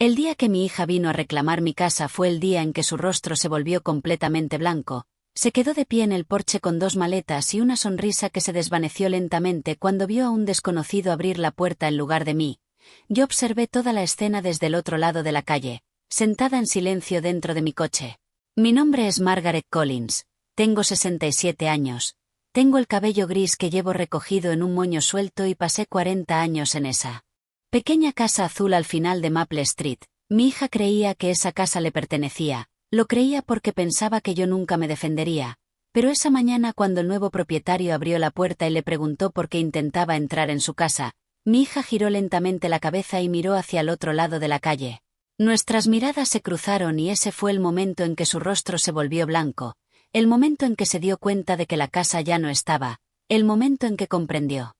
El día que mi hija vino a reclamar mi casa fue el día en que su rostro se volvió completamente blanco. Se quedó de pie en el porche con 2 maletas y una sonrisa que se desvaneció lentamente cuando vio a un desconocido abrir la puerta en lugar de mí. Yo observé toda la escena desde el otro lado de la calle, sentada en silencio dentro de mi coche. Mi nombre es Margaret Collins. Tengo 67 años. Tengo el cabello gris que llevo recogido en un moño suelto y pasé 40 años en esa pequeña casa azul al final de Maple Street. Mi hija creía que esa casa le pertenecía. Lo creía porque pensaba que yo nunca me defendería. Pero esa mañana cuando el nuevo propietario abrió la puerta y le preguntó por qué intentaba entrar en su casa, mi hija giró lentamente la cabeza y miró hacia el otro lado de la calle. Nuestras miradas se cruzaron y ese fue el momento en que su rostro se volvió blanco, el momento en que se dio cuenta de que la casa ya no estaba, el momento en que comprendió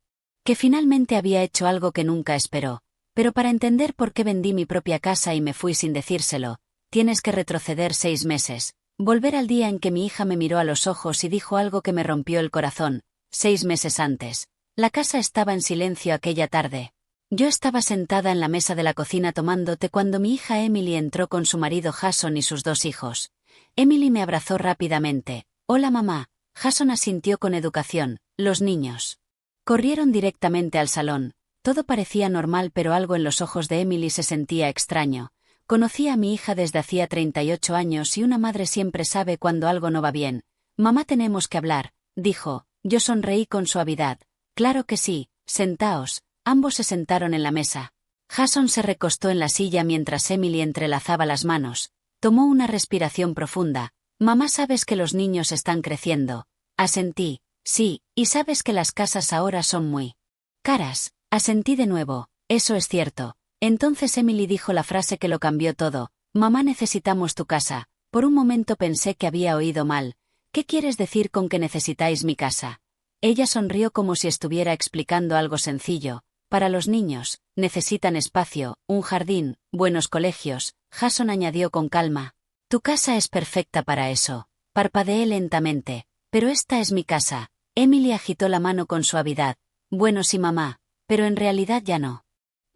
que finalmente había hecho algo que nunca esperó. Pero para entender por qué vendí mi propia casa y me fui sin decírselo, tienes que retroceder 6 meses, volver al día en que mi hija me miró a los ojos y dijo algo que me rompió el corazón. 6 meses antes. La casa estaba en silencio aquella tarde. Yo estaba sentada en la mesa de la cocina tomando té cuando mi hija Emily entró con su marido Jason y sus 2 hijos. Emily me abrazó rápidamente. Hola mamá. Jason asintió con educación. Los niños corrieron directamente al salón. Todo parecía normal, pero algo en los ojos de Emily se sentía extraño. Conocía a mi hija desde hacía 38 años y una madre siempre sabe cuando algo no va bien. Mamá, tenemos que hablar, dijo. Yo sonreí con suavidad. Claro que sí, sentaos. Ambos se sentaron en la mesa. Jason se recostó en la silla mientras Emily entrelazaba las manos. Tomó una respiración profunda. Mamá, sabes que los niños están creciendo. Asentí. Sí, y sabes que las casas ahora son muy caras. Asentí de nuevo. Eso es cierto. Entonces Emily dijo la frase que lo cambió todo. Mamá, necesitamos tu casa. Por un momento pensé que había oído mal. ¿Qué quieres decir con que necesitáis mi casa? Ella sonrió como si estuviera explicando algo sencillo. Para los niños, necesitan espacio, un jardín, buenos colegios. Jason añadió con calma. Tu casa es perfecta para eso. Parpadeé lentamente. Pero esta es mi casa. Emily agitó la mano con suavidad. Bueno, sí mamá, pero en realidad ya no.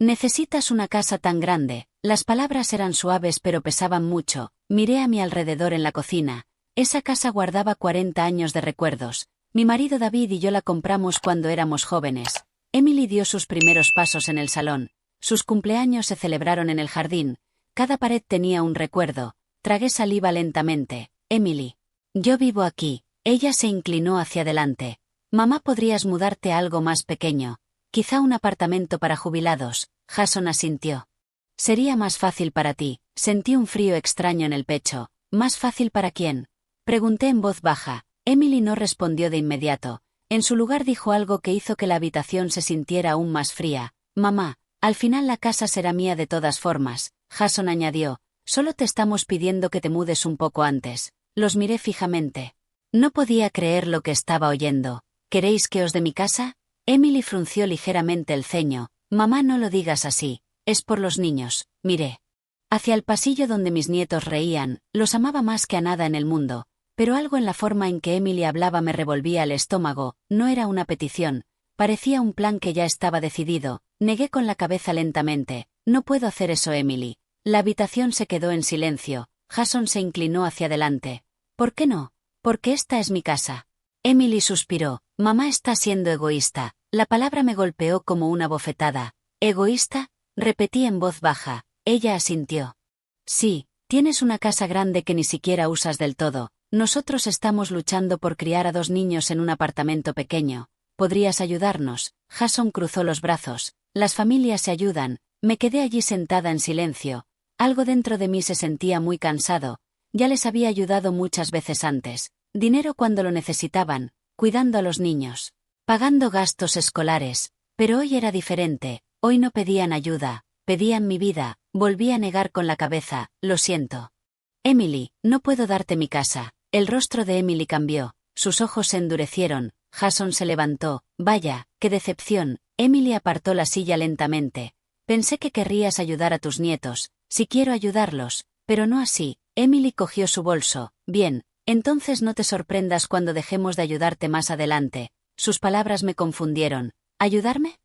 Necesitas una casa tan grande. Las palabras eran suaves pero pesaban mucho. Miré a mi alrededor en la cocina. Esa casa guardaba 40 años de recuerdos. Mi marido David y yo la compramos cuando éramos jóvenes. Emily dio sus primeros pasos en el salón. Sus cumpleaños se celebraron en el jardín. Cada pared tenía un recuerdo. Tragué saliva lentamente. Emily. Yo vivo aquí. Ella se inclinó hacia adelante. Mamá, podrías mudarte a algo más pequeño. Quizá un apartamento para jubilados. Jason asintió. Sería más fácil para ti. Sentí un frío extraño en el pecho. ¿Más fácil para quién? Pregunté en voz baja. Emily no respondió de inmediato. En su lugar dijo algo que hizo que la habitación se sintiera aún más fría. Mamá, al final la casa será mía de todas formas. Jason añadió. Solo te estamos pidiendo que te mudes un poco antes. Los miré fijamente. No podía creer lo que estaba oyendo. ¿Queréis que os dé mi casa? Emily frunció ligeramente el ceño. Mamá, no lo digas así. Es por los niños. Miré hacia el pasillo donde mis nietos reían. Los amaba más que a nada en el mundo. Pero algo en la forma en que Emily hablaba me revolvía el estómago. No era una petición. Parecía un plan que ya estaba decidido. Negué con la cabeza lentamente. No puedo hacer eso, Emily. La habitación se quedó en silencio. Jason se inclinó hacia adelante. ¿Por qué no? Porque esta es mi casa. Emily suspiró. Mamá está siendo egoísta. La palabra me golpeó como una bofetada. ¿Egoísta? Repetí en voz baja. Ella asintió. Sí, tienes una casa grande que ni siquiera usas del todo. Nosotros estamos luchando por criar a 2 niños en un apartamento pequeño. ¿Podrías ayudarnos? Jason cruzó los brazos. Las familias se ayudan. Me quedé allí sentada en silencio. Algo dentro de mí se sentía muy cansado. Ya les había ayudado muchas veces antes. Dinero cuando lo necesitaban, cuidando a los niños, pagando gastos escolares. Pero hoy era diferente. Hoy no pedían ayuda, pedían mi vida. Volví a negar con la cabeza. Lo siento. Emily, no puedo darte mi casa. El rostro de Emily cambió. Sus ojos se endurecieron. Jason se levantó. Vaya, qué decepción. Emily apartó la silla lentamente. Pensé que querrías ayudar a tus nietos. Si quiero ayudarlos, pero no así. Emily cogió su bolso. Bien, entonces no te sorprendas cuando dejemos de ayudarte más adelante. Sus palabras me confundieron. ¿Ayudarme?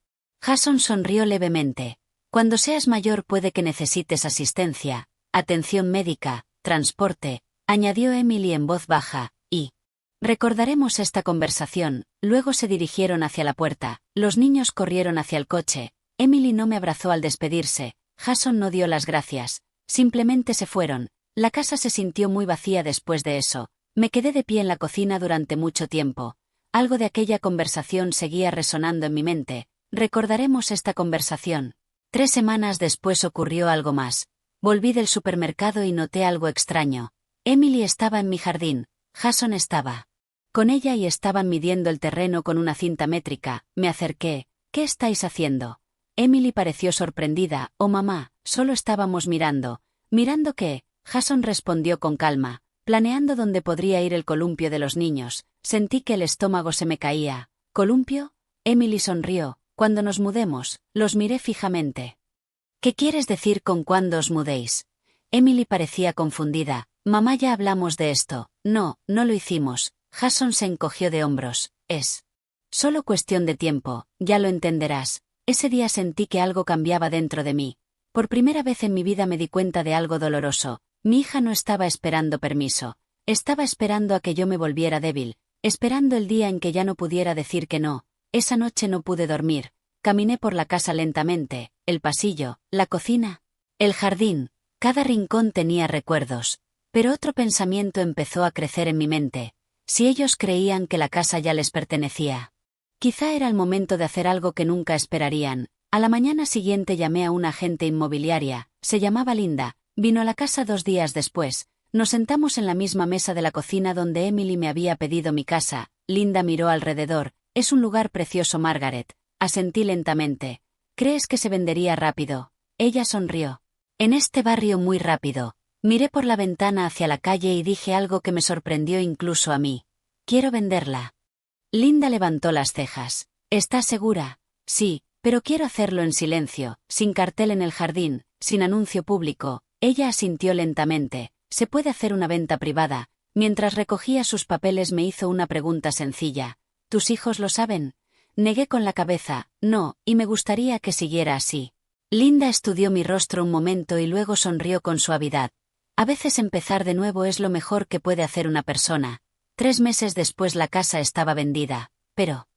Jason sonrió levemente. Cuando seas mayor puede que necesites asistencia, atención médica, transporte, añadió Emily en voz baja, y recordaremos esta conversación. Luego se dirigieron hacia la puerta, los niños corrieron hacia el coche. Emily no me abrazó al despedirse, Jason no dio las gracias, simplemente se fueron. La casa se sintió muy vacía después de eso. Me quedé de pie en la cocina durante mucho tiempo. Algo de aquella conversación seguía resonando en mi mente. Recordaremos esta conversación. 3 semanas después ocurrió algo más. Volví del supermercado y noté algo extraño. Emily estaba en mi jardín. Jason estaba con ella y estaban midiendo el terreno con una cinta métrica. Me acerqué. ¿Qué estáis haciendo? Emily pareció sorprendida. Oh mamá, solo estábamos mirando. ¿Mirando qué? Jason respondió con calma, planeando dónde podría ir el columpio de los niños. Sentí que el estómago se me caía. ¿Columpio? Emily sonrió. Cuando nos mudemos, los miré fijamente. ¿Qué quieres decir con cuándo os mudéis? Emily parecía confundida. Mamá, ya hablamos de esto. No, no lo hicimos. Jason se encogió de hombros. Es solo cuestión de tiempo, ya lo entenderás. Ese día sentí que algo cambiaba dentro de mí. Por primera vez en mi vida me di cuenta de algo doloroso. Mi hija no estaba esperando permiso. Estaba esperando a que yo me volviera débil, esperando el día en que ya no pudiera decir que no. Esa noche no pude dormir. Caminé por la casa lentamente, el pasillo, la cocina, el jardín. Cada rincón tenía recuerdos. Pero otro pensamiento empezó a crecer en mi mente. Si ellos creían que la casa ya les pertenecía, quizá era el momento de hacer algo que nunca esperarían. A la mañana siguiente llamé a una agente inmobiliaria. Se llamaba Linda. Vino a la casa 2 días después. Nos sentamos en la misma mesa de la cocina donde Emily me había pedido mi casa. Linda miró alrededor. Es un lugar precioso, Margaret. Asentí lentamente. ¿Crees que se vendería rápido? Ella sonrió. En este barrio muy rápido. Miré por la ventana hacia la calle y dije algo que me sorprendió incluso a mí. Quiero venderla. Linda levantó las cejas. ¿Estás segura? Sí, pero quiero hacerlo en silencio, sin cartel en el jardín, sin anuncio público. Ella asintió lentamente. ¿Se puede hacer una venta privada? Mientras recogía sus papeles me hizo una pregunta sencilla. ¿Tus hijos lo saben? Negué con la cabeza. No, y me gustaría que siguiera así. Linda estudió mi rostro un momento y luego sonrió con suavidad. A veces empezar de nuevo es lo mejor que puede hacer una persona. 3 meses después la casa estaba vendida. Pero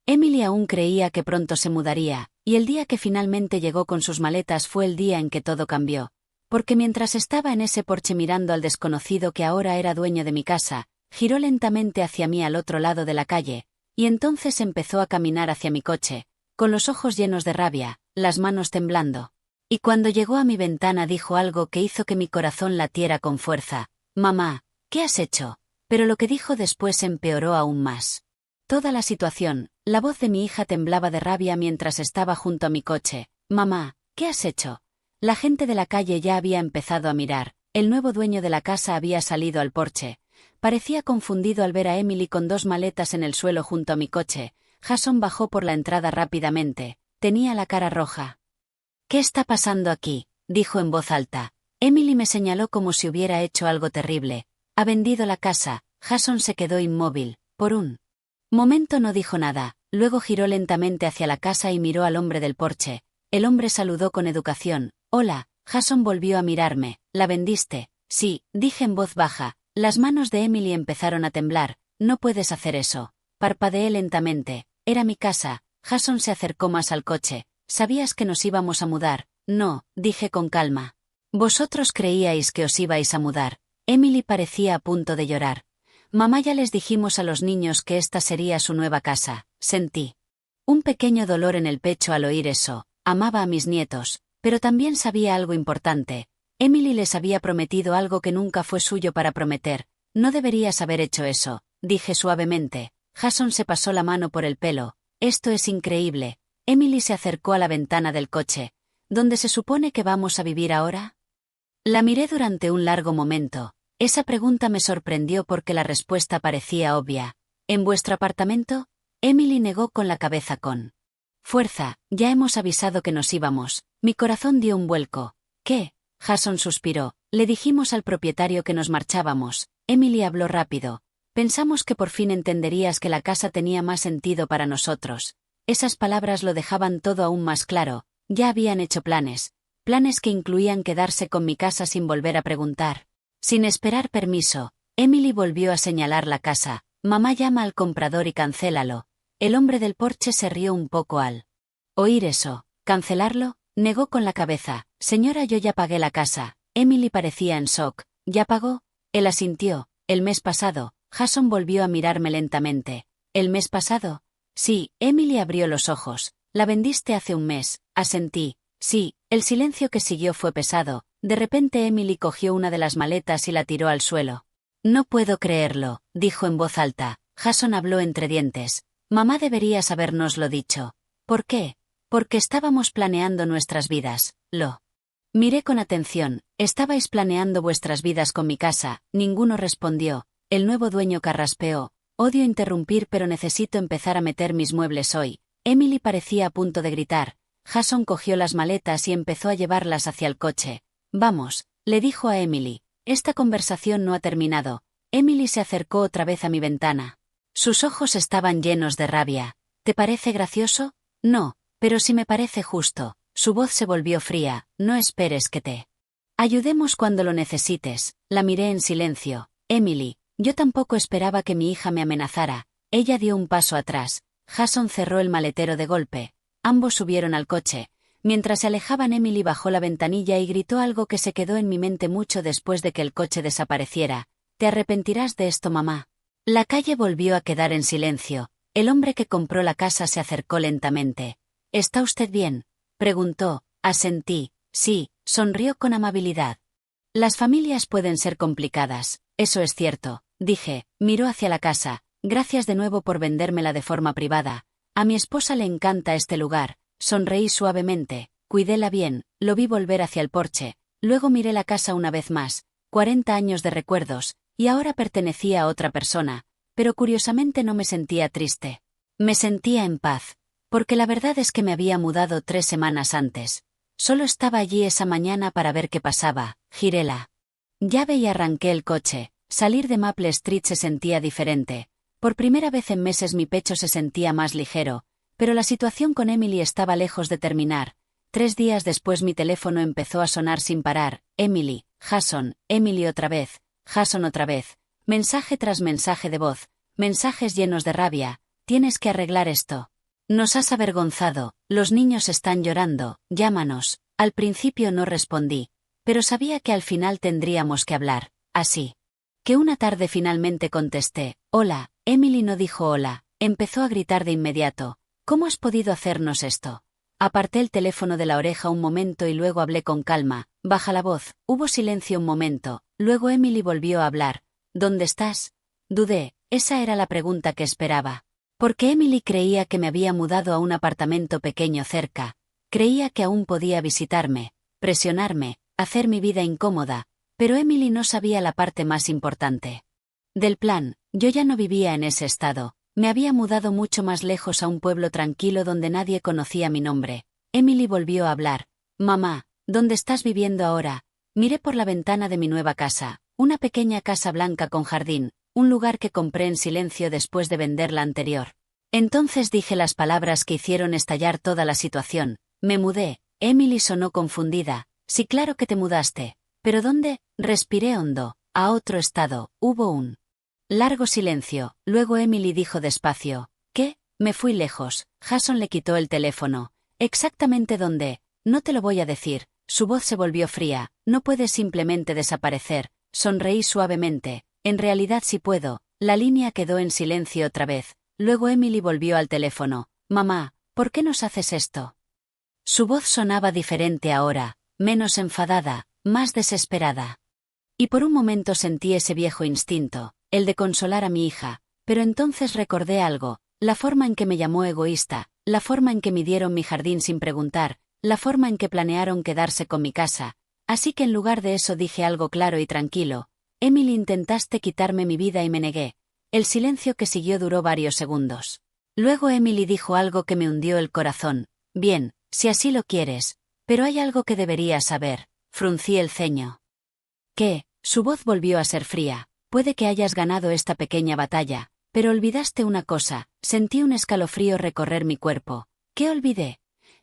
Emily aún creía que pronto se mudaría, y el día que finalmente llegó con sus maletas fue el día en que todo cambió. Porque mientras estaba en ese porche mirando al desconocido que ahora era dueño de mi casa, giró lentamente hacia mí al otro lado de la calle, y entonces empezó a caminar hacia mi coche, con los ojos llenos de rabia, las manos temblando. Y cuando llegó a mi ventana dijo algo que hizo que mi corazón latiera con fuerza. Mamá, ¿qué has hecho? Pero lo que dijo después empeoró aún más. Toda la situación, la voz de mi hija temblaba de rabia mientras estaba junto a mi coche. Mamá, ¿qué has hecho? La gente de la calle ya había empezado a mirar. El nuevo dueño de la casa había salido al porche. Parecía confundido al ver a Emily con 2 maletas en el suelo junto a mi coche. Jason bajó por la entrada rápidamente. Tenía la cara roja. ¿Qué está pasando aquí?, dijo en voz alta. Emily me señaló como si hubiera hecho algo terrible. Ha vendido la casa. Jason se quedó inmóvil. Por un momento no dijo nada. Luego giró lentamente hacia la casa y miró al hombre del porche. El hombre saludó con educación. Hola. Jason volvió a mirarme. ¿La vendiste? Sí, dije en voz baja. Las manos de Emily empezaron a temblar. No puedes hacer eso. Parpadeé lentamente. Era mi casa. Jason se acercó más al coche. ¿Sabías que nos íbamos a mudar? No, dije con calma. Vosotros creíais que os ibais a mudar. Emily parecía a punto de llorar. Mamá, ya les dijimos a los niños que esta sería su nueva casa. Sentí un pequeño dolor en el pecho al oír eso. Amaba a mis nietos, pero también sabía algo importante. Emily les había prometido algo que nunca fue suyo para prometer. No deberías haber hecho eso, dije suavemente. Jason se pasó la mano por el pelo. Esto es increíble. Emily se acercó a la ventana del coche. ¿Dónde se supone que vamos a vivir ahora? La miré durante un largo momento. Esa pregunta me sorprendió porque la respuesta parecía obvia. ¿En vuestro apartamento? Emily negó con la cabeza con fuerza. Ya hemos avisado que nos íbamos. Mi corazón dio un vuelco. ¿Qué? Jason suspiró. Le dijimos al propietario que nos marchábamos. Emily habló rápido. Pensamos que por fin entenderías que la casa tenía más sentido para nosotros. Esas palabras lo dejaban todo aún más claro. Ya habían hecho planes. Planes que incluían quedarse con mi casa sin volver a preguntar. Sin esperar permiso, Emily volvió a señalar la casa. Mamá, llama al comprador y cancélalo. El hombre del porche se rió un poco al oír eso. ¿Cancelarlo? Negó con la cabeza. Señora, yo ya pagué la casa. Emily parecía en shock. ¿Ya pagó? Él asintió. El mes pasado. Jason volvió a mirarme lentamente. ¿El mes pasado? Sí. Emily abrió los ojos. La vendiste hace un mes. Asentí. Sí. El silencio que siguió fue pesado. De repente Emily cogió una de las maletas y la tiró al suelo. No puedo creerlo, dijo en voz alta. Jason habló entre dientes. Mamá, deberías habérnoslo dicho. ¿Por qué? Porque estábamos planeando nuestras vidas. Lo miré con atención. ¿Estabais planeando vuestras vidas con mi casa? Ninguno respondió. El nuevo dueño carraspeó. Odio interrumpir, pero necesito empezar a meter mis muebles hoy. Emily parecía a punto de gritar. Jason cogió las maletas y empezó a llevarlas hacia el coche. Vamos, le dijo a Emily. Esta conversación no ha terminado. Emily se acercó otra vez a mi ventana. Sus ojos estaban llenos de rabia. ¿Te parece gracioso? No, pero sí me parece justo. Su voz se volvió fría. No esperes que te ayudemos cuando lo necesites. La miré en silencio. Emily, yo tampoco esperaba que mi hija me amenazara. Ella dio un paso atrás. Jason cerró el maletero de golpe. Ambos subieron al coche. Mientras se alejaban, Emily bajó la ventanilla y gritó algo que se quedó en mi mente mucho después de que el coche desapareciera. ¿Te arrepentirás de esto, mamá? La calle volvió a quedar en silencio. El hombre que compró la casa se acercó lentamente. ¿Está usted bien?, preguntó. Asentí. Sí, sonrió con amabilidad. Las familias pueden ser complicadas, eso es cierto, dije. Miró hacia la casa. Gracias de nuevo por vendérmela de forma privada. A mi esposa le encanta este lugar. Sonreí suavemente. Cuidéla bien. Lo vi volver hacia el porche. Luego miré la casa una vez más. 40 años de recuerdos, y ahora pertenecía a otra persona. Pero curiosamente no me sentía triste. Me sentía en paz. Porque la verdad es que me había mudado 3 semanas antes. Solo estaba allí esa mañana para ver qué pasaba. Giré la llave y arranqué el coche. Salir de Maple Street se sentía diferente. Por primera vez en meses mi pecho se sentía más ligero. Pero la situación con Emily estaba lejos de terminar. 3 días después mi teléfono empezó a sonar sin parar. Emily, Jason, Emily otra vez, Jason otra vez. Mensaje tras mensaje de voz. Mensajes llenos de rabia. Tienes que arreglar esto. Nos has avergonzado. Los niños están llorando. Llámanos. Al principio no respondí. Pero sabía que al final tendríamos que hablar. Así que una tarde finalmente contesté. Hola. Emily no dijo hola. Empezó a gritar de inmediato. ¿Cómo has podido hacernos esto? Aparté el teléfono de la oreja un momento y luego hablé con calma. Baja la voz. Hubo silencio un momento. Luego Emily volvió a hablar. ¿Dónde estás? Dudé. Esa era la pregunta que esperaba. Porque Emily creía que me había mudado a un apartamento pequeño cerca. Creía que aún podía visitarme, presionarme, hacer mi vida incómoda. Pero Emily no sabía la parte más importante del plan. Yo ya no vivía en ese estado. Me había mudado mucho más lejos a un pueblo tranquilo donde nadie conocía mi nombre. Emily volvió a hablar. Mamá, ¿dónde estás viviendo ahora? Miré por la ventana de mi nueva casa. Una pequeña casa blanca con jardín, un lugar que compré en silencio después de vender la anterior. Entonces dije las palabras que hicieron estallar toda la situación. Me mudé. Emily sonó confundida. Sí, claro que te mudaste. ¿Pero dónde? Respiré hondo. A otro estado. Hubo un largo silencio. Luego Emily dijo despacio. ¿Qué? Me fui lejos. Jason le quitó el teléfono. ¿Exactamente dónde? No te lo voy a decir. Su voz se volvió fría. No puedes simplemente desaparecer. Sonreí suavemente. En realidad sí puedo. La línea quedó en silencio otra vez. Luego Emily volvió al teléfono. Mamá, ¿por qué nos haces esto? Su voz sonaba diferente ahora, menos enfadada, más desesperada. Y por un momento sentí ese viejo instinto, el de consolar a mi hija, pero entonces recordé algo, la forma en que me llamó egoísta, la forma en que midieron mi jardín sin preguntar, la forma en que planearon quedarse con mi casa. Así que en lugar de eso dije algo claro y tranquilo. Emily, intentaste quitarme mi vida y me negué. El silencio que siguió duró varios segundos. Luego Emily dijo algo que me hundió el corazón. Bien, si así lo quieres, pero hay algo que deberías saber. Fruncí el ceño. ¿Qué? Su voz volvió a ser fría. Puede que hayas ganado esta pequeña batalla, pero olvidaste una cosa. Sentí un escalofrío recorrer mi cuerpo. ¿Qué olvidé?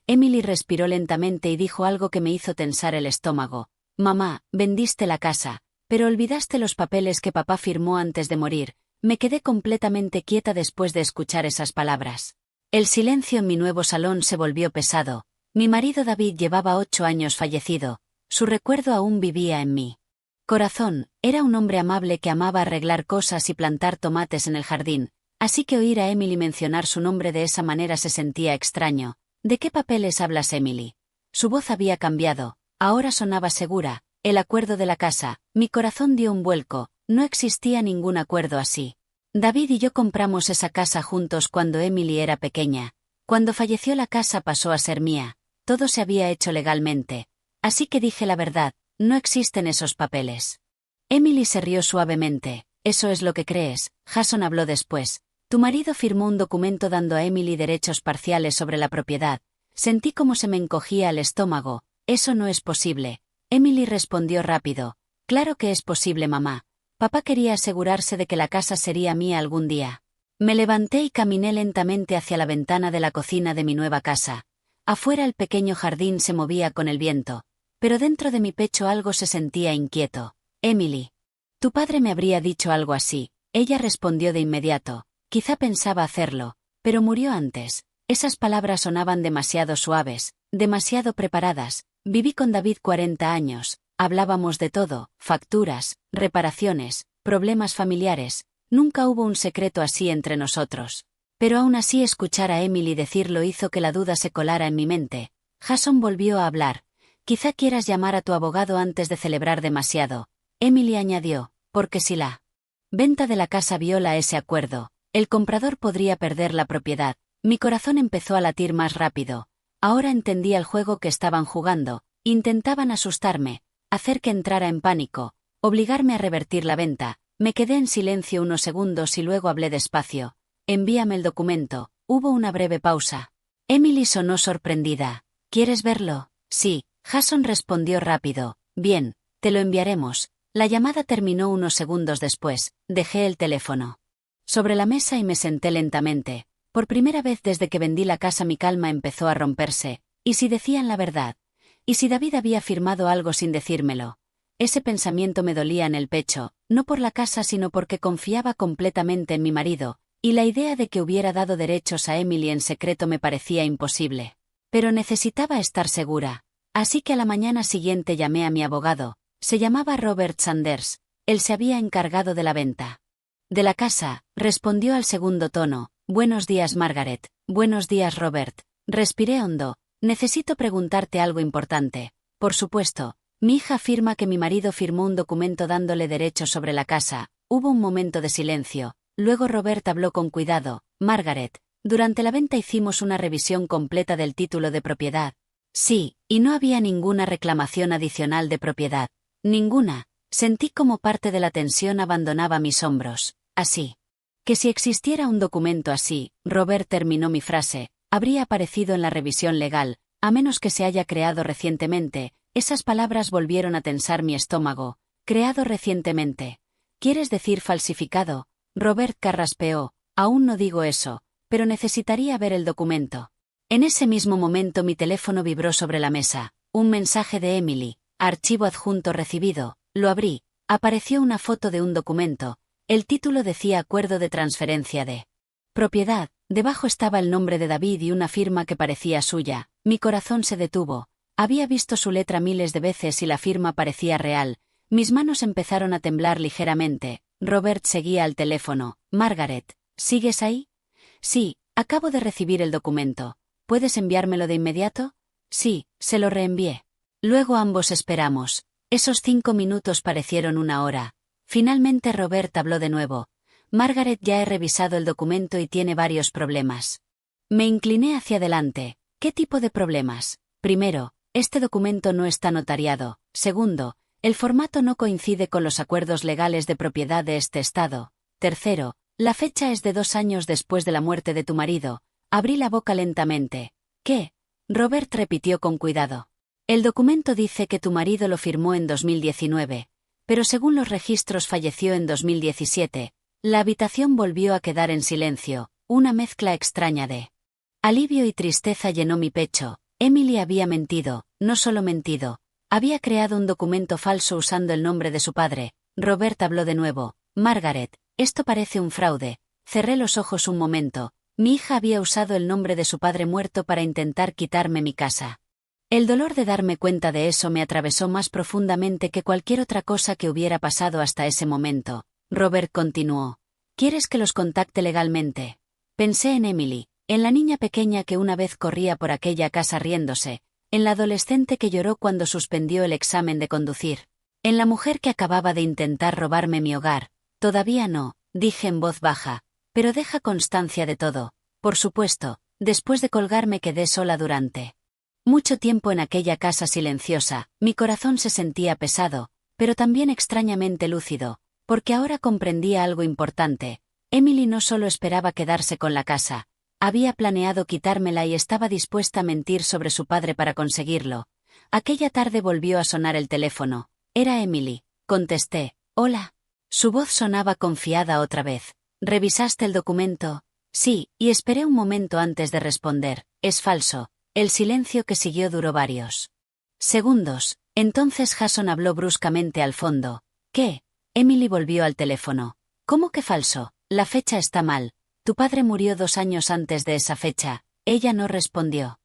Emily respiró lentamente y dijo algo que me hizo tensar el estómago. Mamá, vendiste la casa, pero olvidaste los papeles que papá firmó antes de morir. Me quedé completamente quieta después de escuchar esas palabras. El silencio en mi nuevo salón se volvió pesado. Mi marido David llevaba 8 años fallecido. Su recuerdo aún vivía en mí. Corazón, era un hombre amable que amaba arreglar cosas y plantar tomates en el jardín, así que oír a Emily mencionar su nombre de esa manera se sentía extraño. ¿De qué papeles hablas, Emily? Su voz había cambiado, ahora sonaba segura. El acuerdo de la casa. Mi corazón dio un vuelco, no existía ningún acuerdo así. David y yo compramos esa casa juntos cuando Emily era pequeña. Cuando falleció la casa pasó a ser mía. Todo se había hecho legalmente. Así que dije la verdad, no existen esos papeles. Emily se rió suavemente. ¿Eso es lo que crees? Jason habló después. Tu marido firmó un documento dando a Emily derechos parciales sobre la propiedad. Sentí como se me encogía el estómago. Eso no es posible. Emily respondió rápido. Claro que es posible, mamá. Papá quería asegurarse de que la casa sería mía algún día. Me levanté y caminé lentamente hacia la ventana de la cocina de mi nueva casa. Afuera el pequeño jardín se movía con el viento, pero dentro de mi pecho algo se sentía inquieto. Emily. Tu padre me habría dicho algo así. Ella respondió de inmediato. Quizá pensaba hacerlo, pero murió antes. Esas palabras sonaban demasiado suaves, demasiado preparadas. Viví con David 40 años, hablábamos de todo, facturas, reparaciones, problemas familiares. Nunca hubo un secreto así entre nosotros. Pero aún así escuchar a Emily decirlo hizo que la duda se colara en mi mente. Jason volvió a hablar. Quizá quieras llamar a tu abogado antes de celebrar demasiado. Emily añadió, porque si la venta de la casa viola ese acuerdo, el comprador podría perder la propiedad. Mi corazón empezó a latir más rápido. Ahora entendía el juego que estaban jugando. Intentaban asustarme, hacer que entrara en pánico, obligarme a revertir la venta. Me quedé en silencio unos segundos y luego hablé despacio. Envíame el documento. Hubo una breve pausa. Emily sonó sorprendida. ¿Quieres verlo? Sí. Jason respondió rápido. Bien, te lo enviaremos. La llamada terminó unos segundos después. Dejé el teléfono sobre la mesa y me senté lentamente. Por primera vez desde que vendí la casa mi calma empezó a romperse. ¿Y si decían la verdad? ¿Y si David había firmado algo sin decírmelo? Ese pensamiento me dolía en el pecho, no por la casa sino porque confiaba completamente en mi marido, y la idea de que hubiera dado derechos a Emily en secreto me parecía imposible. Pero necesitaba estar segura. Así que a la mañana siguiente llamé a mi abogado. Se llamaba Robert Sanders. Él se había encargado de la venta de la casa. Respondió al segundo tono. Buenos días, Margaret. Buenos días, Robert. Respiré hondo. Necesito preguntarte algo importante. Por supuesto. Mi hija afirma que mi marido firmó un documento dándole derechos sobre la casa. Hubo un momento de silencio. Luego Robert habló con cuidado. Margaret, durante la venta hicimos una revisión completa del título de propiedad. Sí, y no había ninguna reclamación adicional de propiedad. Ninguna. Sentí como parte de la tensión abandonaba mis hombros. Así que si existiera un documento así, Robert terminó mi frase, habría aparecido en la revisión legal, a menos que se haya creado recientemente. Esas palabras volvieron a tensar mi estómago. Creado recientemente. ¿Quieres decir falsificado? Robert carraspeó. Aún no digo eso, pero necesitaría ver el documento. En ese mismo momento mi teléfono vibró sobre la mesa. Un mensaje de Emily. Archivo adjunto recibido. Lo abrí. Apareció una foto de un documento. El título decía Acuerdo de transferencia de propiedad. Debajo estaba el nombre de David y una firma que parecía suya. Mi corazón se detuvo. Había visto su letra miles de veces y la firma parecía real. Mis manos empezaron a temblar ligeramente. Robert seguía al teléfono. Margaret, ¿sigues ahí? Sí, acabo de recibir el documento. ¿Puedes enviármelo de inmediato? Sí, se lo reenvié. Luego ambos esperamos. Esos 5 minutos parecieron una hora. Finalmente Robert habló de nuevo. Margaret, ya he revisado el documento y tiene varios problemas. Me incliné hacia adelante. ¿Qué tipo de problemas? Primero, este documento no está notariado. Segundo, el formato no coincide con los acuerdos legales de propiedad de este estado. Tercero, la fecha es de 2 años después de la muerte de tu marido. Abrí la boca lentamente. ¿Qué? Robert repitió con cuidado. El documento dice que tu marido lo firmó en 2019, pero según los registros falleció en 2017. La habitación volvió a quedar en silencio. Una mezcla extraña de alivio y tristeza llenó mi pecho. Emily había mentido, no solo mentido. Había creado un documento falso usando el nombre de su padre. Robert habló de nuevo. Margaret, esto parece un fraude. Cerré los ojos un momento. Mi hija había usado el nombre de su padre muerto para intentar quitarme mi casa. El dolor de darme cuenta de eso me atravesó más profundamente que cualquier otra cosa que hubiera pasado hasta ese momento. Robert continuó. ¿Quieres que los contacte legalmente? Pensé en Emily, en la niña pequeña que una vez corría por aquella casa riéndose, en la adolescente que lloró cuando suspendió el examen de conducir, en la mujer que acababa de intentar robarme mi hogar. Todavía no, dije en voz baja, pero deja constancia de todo. Por supuesto, después de colgar me quedé sola durante mucho tiempo en aquella casa silenciosa. Mi corazón se sentía pesado, pero también extrañamente lúcido, porque ahora comprendía algo importante. Emily no solo esperaba quedarse con la casa, había planeado quitármela y estaba dispuesta a mentir sobre su padre para conseguirlo. Aquella tarde volvió a sonar el teléfono. Era Emily. Contesté. Hola. Su voz sonaba confiada otra vez. ¿Revisaste el documento? Sí, y esperé un momento antes de responder. Es falso. El silencio que siguió duró varios segundos. Entonces Jason habló bruscamente al fondo. ¿Qué? Emily volvió al teléfono. ¿Cómo que falso? La fecha está mal. Tu padre murió 2 años antes de esa fecha. Ella no respondió.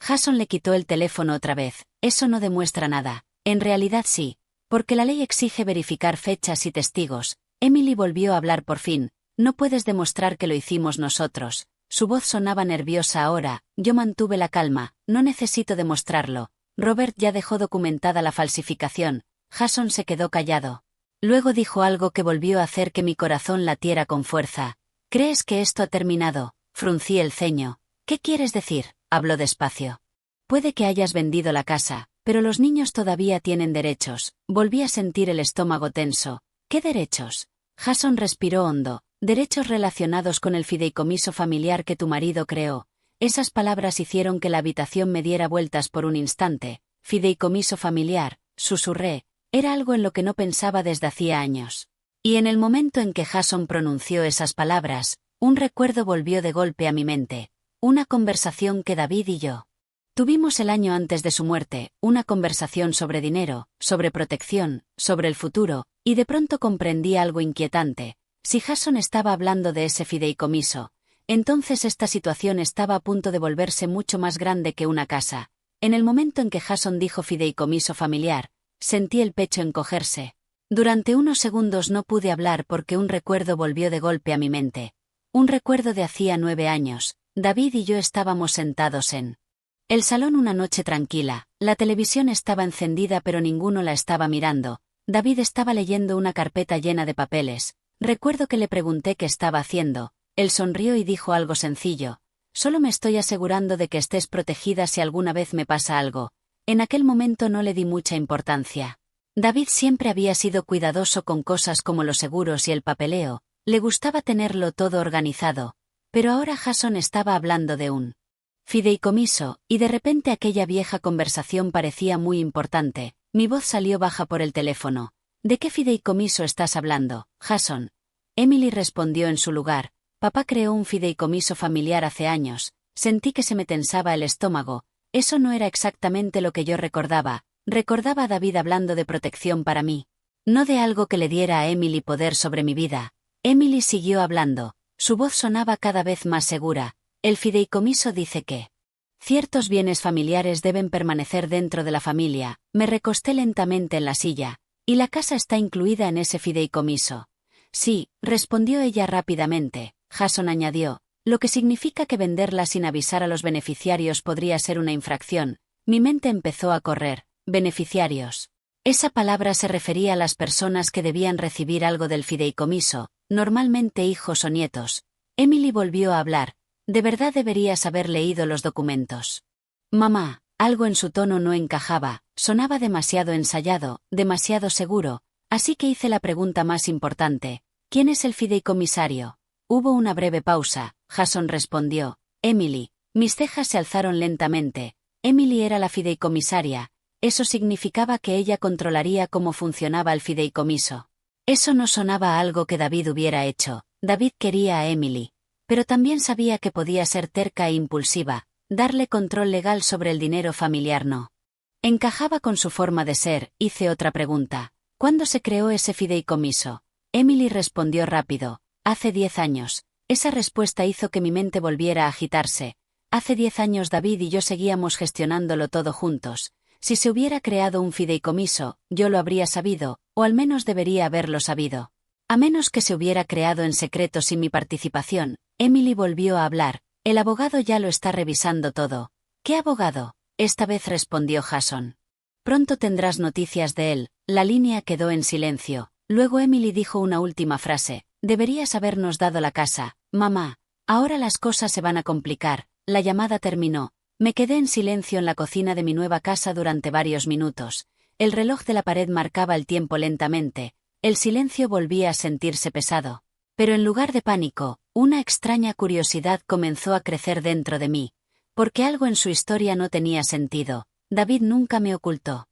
Jason le quitó el teléfono otra vez. Eso no demuestra nada. En realidad sí, porque la ley exige verificar fechas y testigos. Emily volvió a hablar por fin. No puedes demostrar que lo hicimos nosotros. Su voz sonaba nerviosa ahora. Yo mantuve la calma. No necesito demostrarlo. Robert ya dejó documentada la falsificación. Jason se quedó callado. Luego dijo algo que volvió a hacer que mi corazón latiera con fuerza. ¿Crees que esto ha terminado? Fruncí el ceño. ¿Qué quieres decir? Habló despacio. Puede que hayas vendido la casa, pero los niños todavía tienen derechos. Volví a sentir el estómago tenso. ¿Qué derechos? Jason respiró hondo. Derechos relacionados con el fideicomiso familiar que tu marido creó. Esas palabras hicieron que la habitación me diera vueltas por un instante. Fideicomiso familiar, susurré. Era algo en lo que no pensaba desde hacía años. Y en el momento en que Jason pronunció esas palabras, un recuerdo volvió de golpe a mi mente. Una conversación que David y yo tuvimos el año antes de su muerte, una conversación sobre dinero, sobre protección, sobre el futuro, y de pronto comprendí algo inquietante. Si Jason estaba hablando de ese fideicomiso, entonces esta situación estaba a punto de volverse mucho más grande que una casa. En el momento en que Jason dijo fideicomiso familiar, sentí el pecho encogerse. Durante unos segundos no pude hablar porque un recuerdo volvió de golpe a mi mente. Un recuerdo de hacía 9 años. David y yo estábamos sentados en el salón una noche tranquila. La televisión estaba encendida pero ninguno la estaba mirando. David estaba leyendo una carpeta llena de papeles. Recuerdo que le pregunté qué estaba haciendo. Él sonrió y dijo algo sencillo. Solo me estoy asegurando de que estés protegida si alguna vez me pasa algo. En aquel momento no le di mucha importancia. David siempre había sido cuidadoso con cosas como los seguros y el papeleo. Le gustaba tenerlo todo organizado. Pero ahora Jason estaba hablando de un fideicomiso, y de repente aquella vieja conversación parecía muy importante. Mi voz salió baja por el teléfono. ¿De qué fideicomiso estás hablando, Jason? Emily respondió en su lugar. Papá creó un fideicomiso familiar hace años. Sentí que se me tensaba el estómago. Eso no era exactamente lo que yo recordaba. Recordaba a David hablando de protección para mí. No de algo que le diera a Emily poder sobre mi vida. Emily siguió hablando. Su voz sonaba cada vez más segura. El fideicomiso dice que ciertos bienes familiares deben permanecer dentro de la familia. Me recosté lentamente en la silla. ¿Y la casa está incluida en ese fideicomiso? Sí, respondió ella rápidamente. Jason añadió, lo que significa que venderla sin avisar a los beneficiarios podría ser una infracción. Mi mente empezó a correr. Beneficiarios. Esa palabra se refería a las personas que debían recibir algo del fideicomiso, normalmente hijos o nietos. Emily volvió a hablar. De verdad deberías haber leído los documentos. Mamá. Algo en su tono no encajaba, sonaba demasiado ensayado, demasiado seguro, así que hice la pregunta más importante. ¿Quién es el fideicomisario? Hubo una breve pausa. Jason respondió. Emily. Mis cejas se alzaron lentamente. Emily era la fideicomisaria. Eso significaba que ella controlaría cómo funcionaba el fideicomiso. Eso no sonaba a algo que David hubiera hecho. David quería a Emily. Pero también sabía que podía ser terca e impulsiva. darle control legal sobre el dinero familiar no. Encajaba con su forma de ser. Hice otra pregunta. ¿Cuándo se creó ese fideicomiso? Emily respondió rápido. Hace 10 años. Esa respuesta hizo que mi mente volviera a agitarse. Hace 10 años David y yo seguíamos gestionándolo todo juntos. Si se hubiera creado un fideicomiso, yo lo habría sabido, o al menos debería haberlo sabido. A menos que se hubiera creado en secreto sin mi participación. Emily volvió a hablar. El abogado ya lo está revisando todo. ¿Qué abogado? Esta vez respondió Jason. Pronto tendrás noticias de él. La línea quedó en silencio. Luego Emily dijo una última frase. Deberías habernos dado la casa, mamá. Ahora las cosas se van a complicar. La llamada terminó. Me quedé en silencio en la cocina de mi nueva casa durante varios minutos. El reloj de la pared marcaba el tiempo lentamente. El silencio volvía a sentirse pesado. Pero en lugar de pánico, una extraña curiosidad comenzó a crecer dentro de mí. Porque algo en su historia no tenía sentido. David nunca me ocultó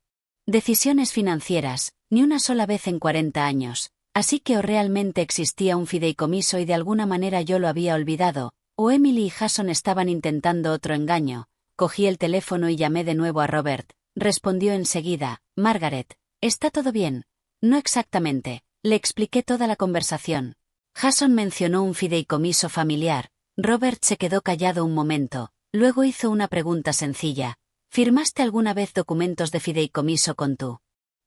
decisiones financieras, ni una sola vez en 40 años. Así que o realmente existía un fideicomiso y de alguna manera yo lo había olvidado, o Emily y Jason estaban intentando otro engaño. Cogí el teléfono y llamé de nuevo a Robert. Respondió enseguida. Margaret, ¿está todo bien? No exactamente. Le expliqué toda la conversación. Jason mencionó un fideicomiso familiar. Robert se quedó callado un momento. Luego hizo una pregunta sencilla. ¿Firmaste alguna vez documentos de fideicomiso con tu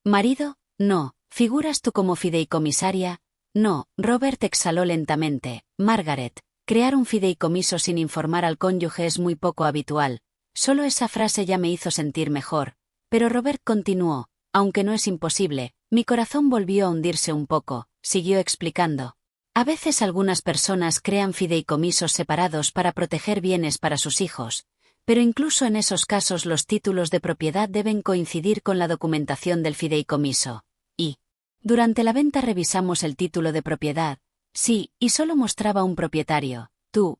marido? No. ¿Figuras tú como fideicomisaria? No. Robert exhaló lentamente. Margaret, crear un fideicomiso sin informar al cónyuge es muy poco habitual. Solo esa frase ya me hizo sentir mejor. Pero Robert continuó. Aunque no es imposible, mi corazón volvió a hundirse un poco. Siguió explicando. A veces algunas personas crean fideicomisos separados para proteger bienes para sus hijos. Pero incluso en esos casos los títulos de propiedad deben coincidir con la documentación del fideicomiso. Durante la venta revisamos el título de propiedad. Sí, y solo mostraba un propietario.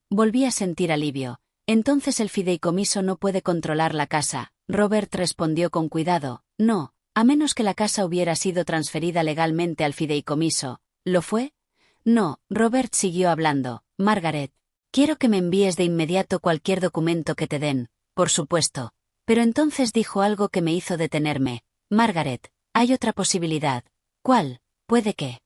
Volví a sentir alivio. Entonces el fideicomiso no puede controlar la casa. Robert respondió con cuidado. No, a menos que la casa hubiera sido transferida legalmente al fideicomiso. ¿Lo fue? No. Robert siguió hablando. Margaret, quiero que me envíes de inmediato cualquier documento que te den. Por supuesto. Pero entonces dijo algo que me hizo detenerme. Margaret, hay otra posibilidad. ¿Cuál? Puede que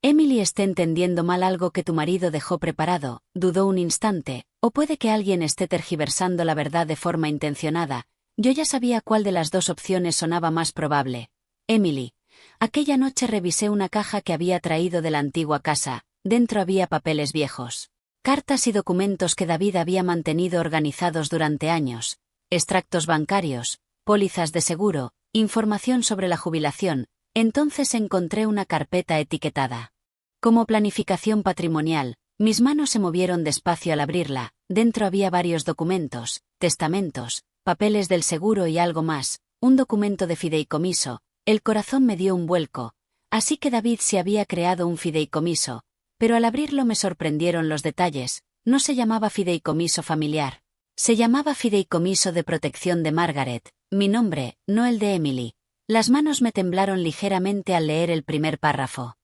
Emily esté entendiendo mal algo que tu marido dejó preparado, dudó un instante, o puede que alguien esté tergiversando la verdad de forma intencionada. Yo ya sabía cuál de las dos opciones sonaba más probable. Emily. Aquella noche revisé una caja que había traído de la antigua casa. Dentro había papeles viejos. Cartas y documentos que David había mantenido organizados durante años. Extractos bancarios, pólizas de seguro, información sobre la jubilación. Entonces encontré una carpeta etiquetada como planificación patrimonial. Mis manos se movieron despacio al abrirla. Dentro había varios documentos, testamentos, papeles del seguro y algo más, un documento de fideicomiso. El corazón me dio un vuelco. Así que David se había creado un fideicomiso. Pero al abrirlo me sorprendieron los detalles. No se llamaba fideicomiso familiar. Se llamaba fideicomiso de protección de Margaret. Mi nombre, no el de Emily. Las manos me temblaron ligeramente al leer el primer párrafo.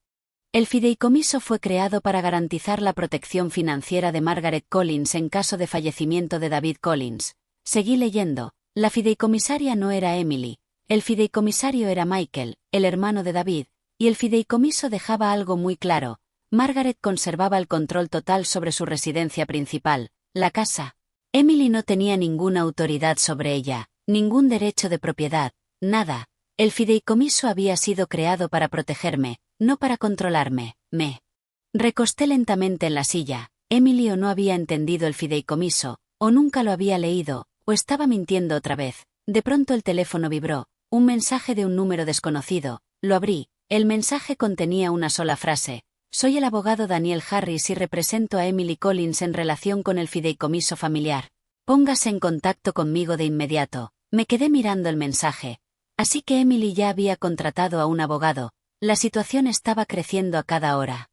El fideicomiso fue creado para garantizar la protección financiera de Margaret Collins en caso de fallecimiento de David Collins. Seguí leyendo. La fideicomisaria no era Emily. El fideicomisario era Michael, el hermano de David, y el fideicomiso dejaba algo muy claro. Margaret conservaba el control total sobre su residencia principal, la casa. Emily no tenía ninguna autoridad sobre ella, ningún derecho de propiedad, nada. El fideicomiso había sido creado para protegerme, no para controlarme. Me recosté lentamente en la silla. Emily o no había entendido el fideicomiso, o nunca lo había leído, o estaba mintiendo otra vez. De pronto el teléfono vibró, un mensaje de un número desconocido. Lo abrí. El mensaje contenía una sola frase. Soy el abogado Daniel Harris y represento a Emily Collins en relación con el fideicomiso familiar. Póngase en contacto conmigo de inmediato. Me quedé mirando el mensaje. Así que Emily ya había contratado a un abogado. La situación estaba creciendo a cada hora.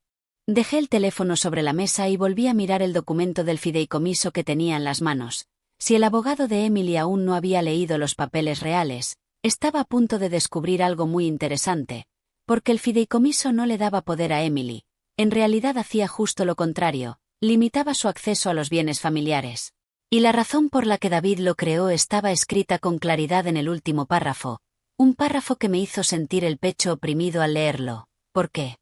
Dejé el teléfono sobre la mesa y volví a mirar el documento del fideicomiso que tenía en las manos. Si el abogado de Emily aún no había leído los papeles reales, estaba a punto de descubrir algo muy interesante. Porque el fideicomiso no le daba poder a Emily. En realidad hacía justo lo contrario, limitaba su acceso a los bienes familiares. Y la razón por la que David lo creó estaba escrita con claridad en el último párrafo, un párrafo que me hizo sentir el pecho oprimido al leerlo. ¿Por qué?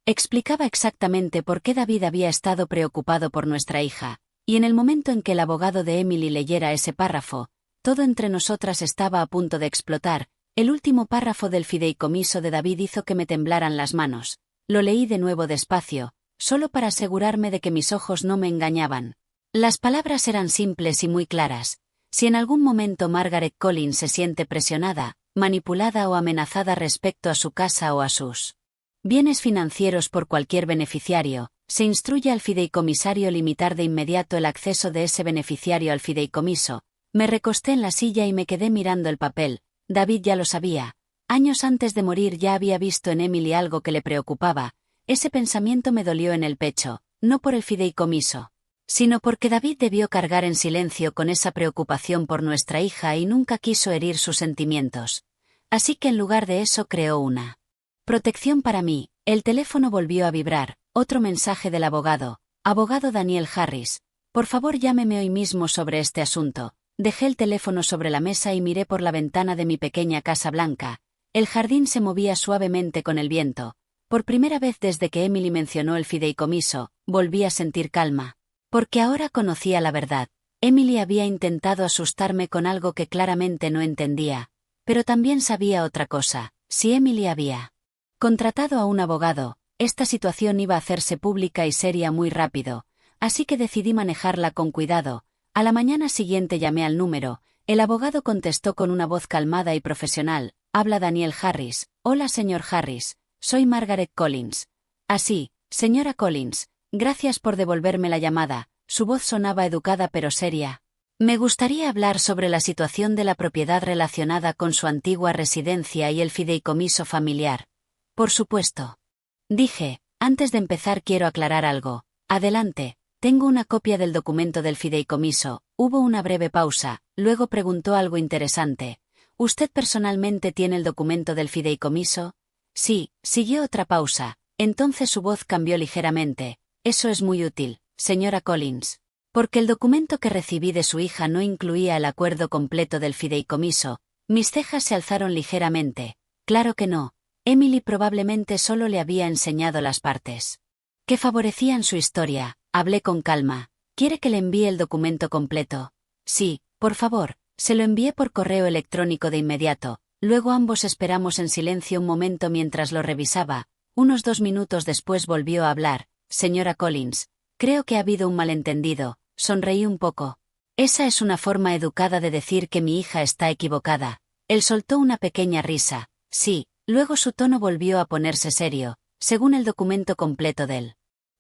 Explicaba exactamente por qué David había estado preocupado por nuestra hija, y en el momento en que el abogado de Emily leyera ese párrafo, todo entre nosotras estaba a punto de explotar. El último párrafo del fideicomiso de David hizo que me temblaran las manos. Lo leí de nuevo despacio, solo para asegurarme de que mis ojos no me engañaban. Las palabras eran simples y muy claras. Si en algún momento Margaret Collins se siente presionada, manipulada o amenazada respecto a su casa o a sus bienes financieros por cualquier beneficiario, se instruye al fideicomisario limitar de inmediato el acceso de ese beneficiario al fideicomiso. Me recosté en la silla y me quedé mirando el papel. David ya lo sabía. Años antes de morir ya había visto en Emily algo que le preocupaba. Ese pensamiento me dolió en el pecho, no por el fideicomiso, sino porque David debió cargar en silencio con esa preocupación por nuestra hija y nunca quiso herir sus sentimientos. Así que en lugar de eso creó una protección para mí. El teléfono volvió a vibrar. Otro mensaje del abogado. Abogado Daniel Harris. Por favor llámeme hoy mismo sobre este asunto. Dejé el teléfono sobre la mesa y miré por la ventana de mi pequeña casa blanca. El jardín se movía suavemente con el viento. Por primera vez desde que Emily mencionó el fideicomiso, volví a sentir calma. Porque ahora conocía la verdad. Emily había intentado asustarme con algo que claramente no entendía. Pero también sabía otra cosa. Si Emily había contratado a un abogado, esta situación iba a hacerse pública y seria muy rápido. Así que decidí manejarla con cuidado. A la mañana siguiente llamé al número. El abogado contestó con una voz calmada y profesional. Habla Daniel Harris. Hola señor Harris. Soy Margaret Collins. Así, señora Collins. Gracias por devolverme la llamada. Su voz sonaba educada pero seria. Me gustaría hablar sobre la situación de la propiedad relacionada con su antigua residencia y el fideicomiso familiar. Por supuesto. Dije, antes de empezar quiero aclarar algo. Adelante. Tengo una copia del documento del fideicomiso. Hubo una breve pausa, luego preguntó algo interesante. ¿Usted personalmente tiene el documento del fideicomiso? Sí, siguió otra pausa. Entonces su voz cambió ligeramente. Eso es muy útil, señora Collins. Porque el documento que recibí de su hija no incluía el acuerdo completo del fideicomiso. Mis cejas se alzaron ligeramente. Claro que no. Emily probablemente solo le había enseñado las partes que favorecían su historia. Hablé con calma. ¿Quiere que le envíe el documento completo? Sí, por favor. Se lo envié por correo electrónico de inmediato. Luego ambos esperamos en silencio un momento mientras lo revisaba. Unos 2 minutos después volvió a hablar. Señora Collins, creo que ha habido un malentendido. Sonreí un poco. Esa es una forma educada de decir que mi hija está equivocada. Él soltó una pequeña risa. Sí. Luego su tono volvió a ponerse serio. Según el documento completo del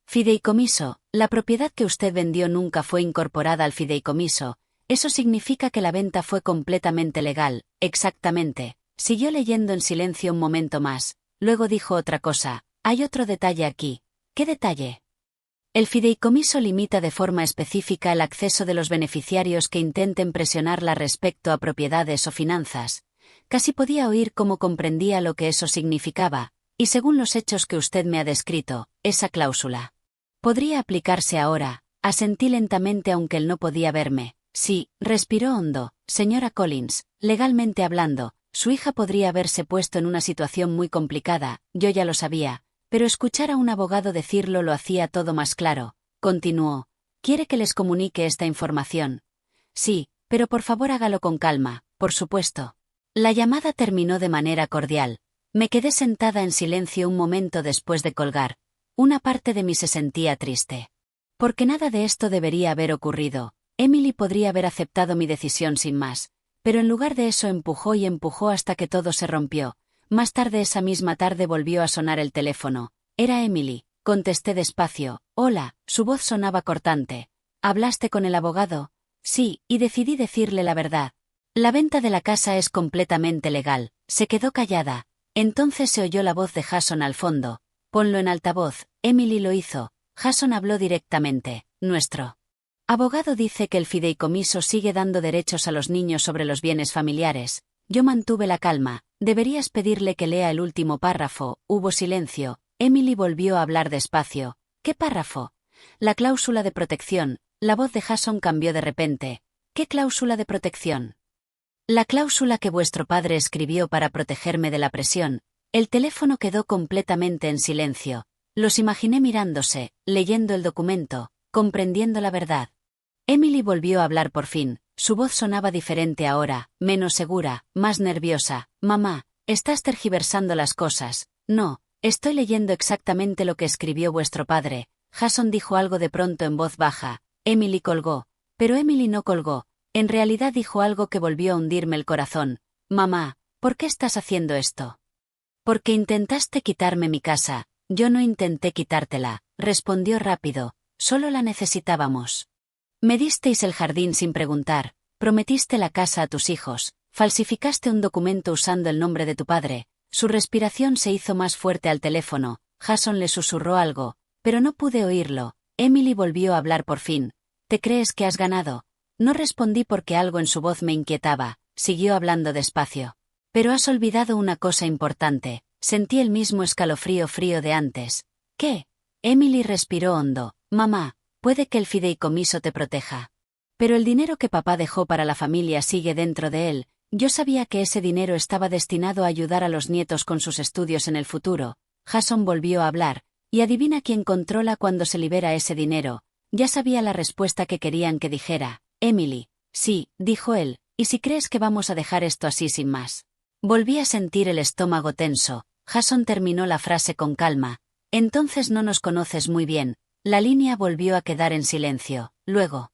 fideicomiso, la propiedad que usted vendió nunca fue incorporada al fideicomiso. Eso significa que la venta fue completamente legal. Exactamente. Siguió leyendo en silencio un momento más. Luego dijo otra cosa. Hay otro detalle aquí. ¿Qué detalle? El fideicomiso limita de forma específica el acceso de los beneficiarios que intenten presionarla respecto a propiedades o finanzas. Casi podía oír cómo comprendía lo que eso significaba, y según los hechos que usted me ha descrito, esa cláusula podría aplicarse ahora. Asentí lentamente aunque él no podía verme. Sí, respiró hondo. Señora Collins, legalmente hablando, su hija podría haberse puesto en una situación muy complicada, yo ya lo sabía, pero escuchar a un abogado decirlo lo hacía todo más claro. Continuó. ¿Quiere que les comunique esta información? Sí, pero por favor hágalo con calma, por supuesto. La llamada terminó de manera cordial. Me quedé sentada en silencio un momento después de colgar. Una parte de mí se sentía triste. Porque nada de esto debería haber ocurrido. Emily podría haber aceptado mi decisión sin más. Pero en lugar de eso empujó y empujó hasta que todo se rompió. Más tarde esa misma tarde volvió a sonar el teléfono. Era Emily. Contesté despacio. Hola, su voz sonaba cortante. ¿Hablaste con el abogado? Sí, y decidí decirle la verdad. La venta de la casa es completamente legal. Se quedó callada. Entonces se oyó la voz de Jason al fondo. Ponlo en altavoz. Emily lo hizo. Jason habló directamente. Nuestro abogado dice que el fideicomiso sigue dando derechos a los niños sobre los bienes familiares. Yo mantuve la calma. Deberías pedirle que lea el último párrafo. Hubo silencio. Emily volvió a hablar despacio. ¿Qué párrafo? La cláusula de protección. La voz de Jason cambió de repente. ¿Qué cláusula de protección? La cláusula que vuestro padre escribió para protegerme de la presión. El teléfono quedó completamente en silencio. Los imaginé mirándose, leyendo el documento, comprendiendo la verdad. Emily volvió a hablar por fin. Su voz sonaba diferente ahora, menos segura, más nerviosa. Mamá, estás tergiversando las cosas. No, estoy leyendo exactamente lo que escribió vuestro padre. Jason dijo algo de pronto en voz baja. Emily colgó. Pero Emily no colgó. En realidad dijo algo que volvió a hundirme el corazón. Mamá, ¿por qué estás haciendo esto? Porque intentaste quitarme mi casa. Yo no intenté quitártela, respondió rápido. Solo la necesitábamos. Me disteis el jardín sin preguntar, prometiste la casa a tus hijos, falsificaste un documento usando el nombre de tu padre. Su respiración se hizo más fuerte al teléfono. Jason le susurró algo, pero no pude oírlo. Emily volvió a hablar por fin. ¿Te crees que has ganado? No respondí porque algo en su voz me inquietaba. Siguió hablando despacio. Pero has olvidado una cosa importante. Sentí el mismo escalofrío frío de antes. ¿Qué? Emily respiró hondo. Mamá, puede que el fideicomiso te proteja. Pero el dinero que papá dejó para la familia sigue dentro de él. Yo sabía que ese dinero estaba destinado a ayudar a los nietos con sus estudios en el futuro. Jason volvió a hablar. Y adivina quién controla cuando se libera ese dinero. Ya sabía la respuesta que querían que dijera. Emily. Sí, dijo él. ¿Y si crees que vamos a dejar esto así sin más? Volví a sentir el estómago tenso. Jason terminó la frase con calma. Entonces no nos conoces muy bien. La línea volvió a quedar en silencio. Luego.